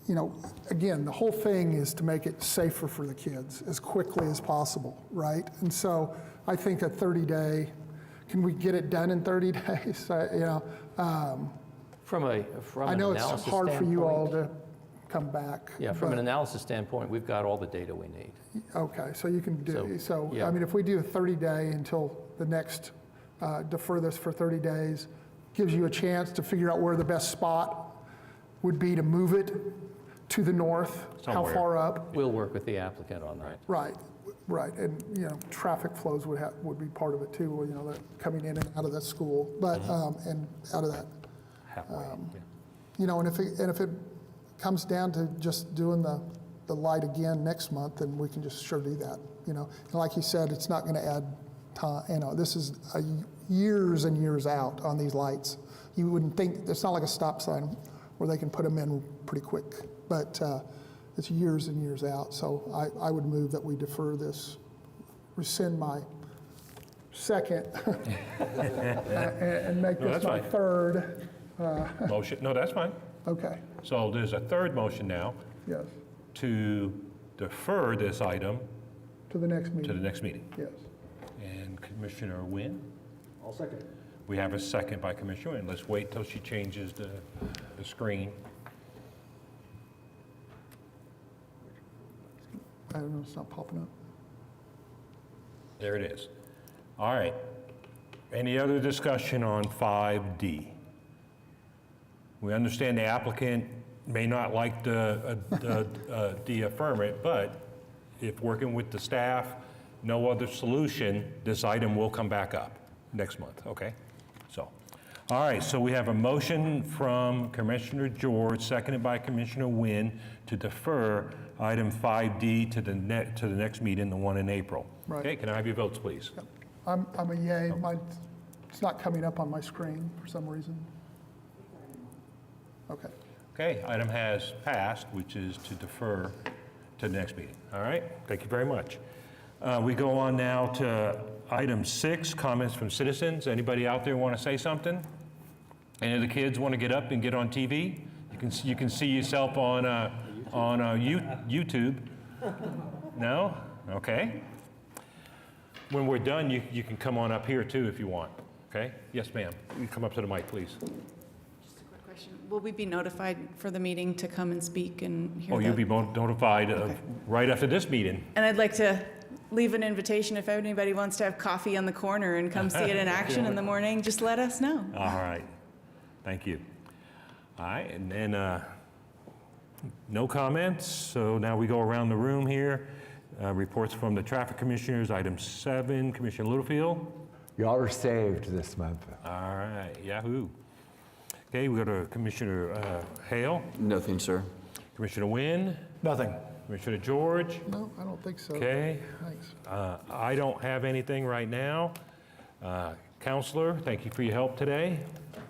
you know, again, the whole thing is to make it safer for the kids as quickly as possible, right? And so I think a 30-day, can we get it done in 30 days? You know, From an I know analysis it's hard for you all standpoint- to come back. Yeah, from an but- analysis standpoint, we've got all the data we need. Okay, so you can do, so, yeah. I mean, if we do a 30-day until the next, defer this for 30 days, gives you a chance to figure out where the best spot would be to move it to the north, how Somewhere. far up. We'll work with the applicant on that. Right, right, and, you know, traffic flows would be part of it too, you know, coming in and out of that school, but, and out of that. Halfway, yeah. You know, and if it comes down to just doing the light again next month, then we can just sure do that, you know. And like you said, it's not gonna add time, you know, this is years and years out on these lights. You wouldn't think, it's not like a stop sign where they can put them in pretty quick, but it's years and years out. So I would move that we defer this, rescind my second, and make No, this that's my fine. third. Motion, no, that's fine. Okay, So there's a third motion now yes, to defer this item to the next to the meeting, next meeting. yes. And Commissioner Wynn? I'll second. We have a second by Commissioner Wynn. Let's wait till she changes the screen. I don't know, it's not popping up. There it is. All right. Any other discussion on 5D? We understand the applicant may not like the affirmative, but if working with the staff, no other solution, this item will come back up next month, okay? So, all right, so we have a motion from Commissioner George, seconded by Commissioner Wynn, to defer item 5D to the next meeting, the one in April. Right. Okay, can I have your votes, please? I'm a yay, it's not coming up on my screen for some reason. Okay, Okay, item has passed, which is to defer to the next meeting. All right, thank you very much. We go on now to item 6, comments from citizens. Anybody out there want to say something? Any of the kids want to get up and get on TV? You can see yourself on YouTube. No? Okay. When we're done, you can come on up here too if you want. Okay? Yes, ma'am. You come up to the mic, please. Just a quick question. Will we be notified for the meeting to come and speak and hear Oh, you'll be notified right after this meeting. And I'd like to leave an invitation if anybody wants to have coffee on the corner and come see it in action in the morning, just let us know. All right. Thank you. All right, and then no comments, so now we go around the room here. Reports from the traffic commissioners, item 7, Commissioner Littlefield. Y'all are saved this month. All right, yahoo. Okay, we go to Commissioner Hale, Nothing, sir. Commissioner Wynn, Nothing. Commissioner George. no, I don't think so. Okay, Thanks. I don't have anything right now. Counselor, thank you for your help today.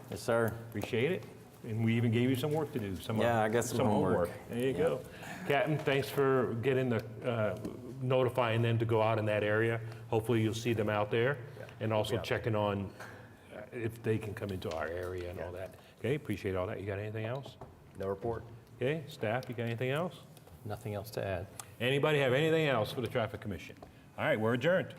Yes, sir. Appreciate it. And we even gave you some work to do. Yeah, I got some homework. There you go. Captain, thanks for getting notifying them to go out in that area. Hopefully you'll see them out there. And also checking on if they can come into our area and all that. Okay, appreciate all that. You got anything else? No report. Okay, staff, you got anything else? Nothing else to add. Anybody have anything else for the Traffic Commission? All right, we're adjourned.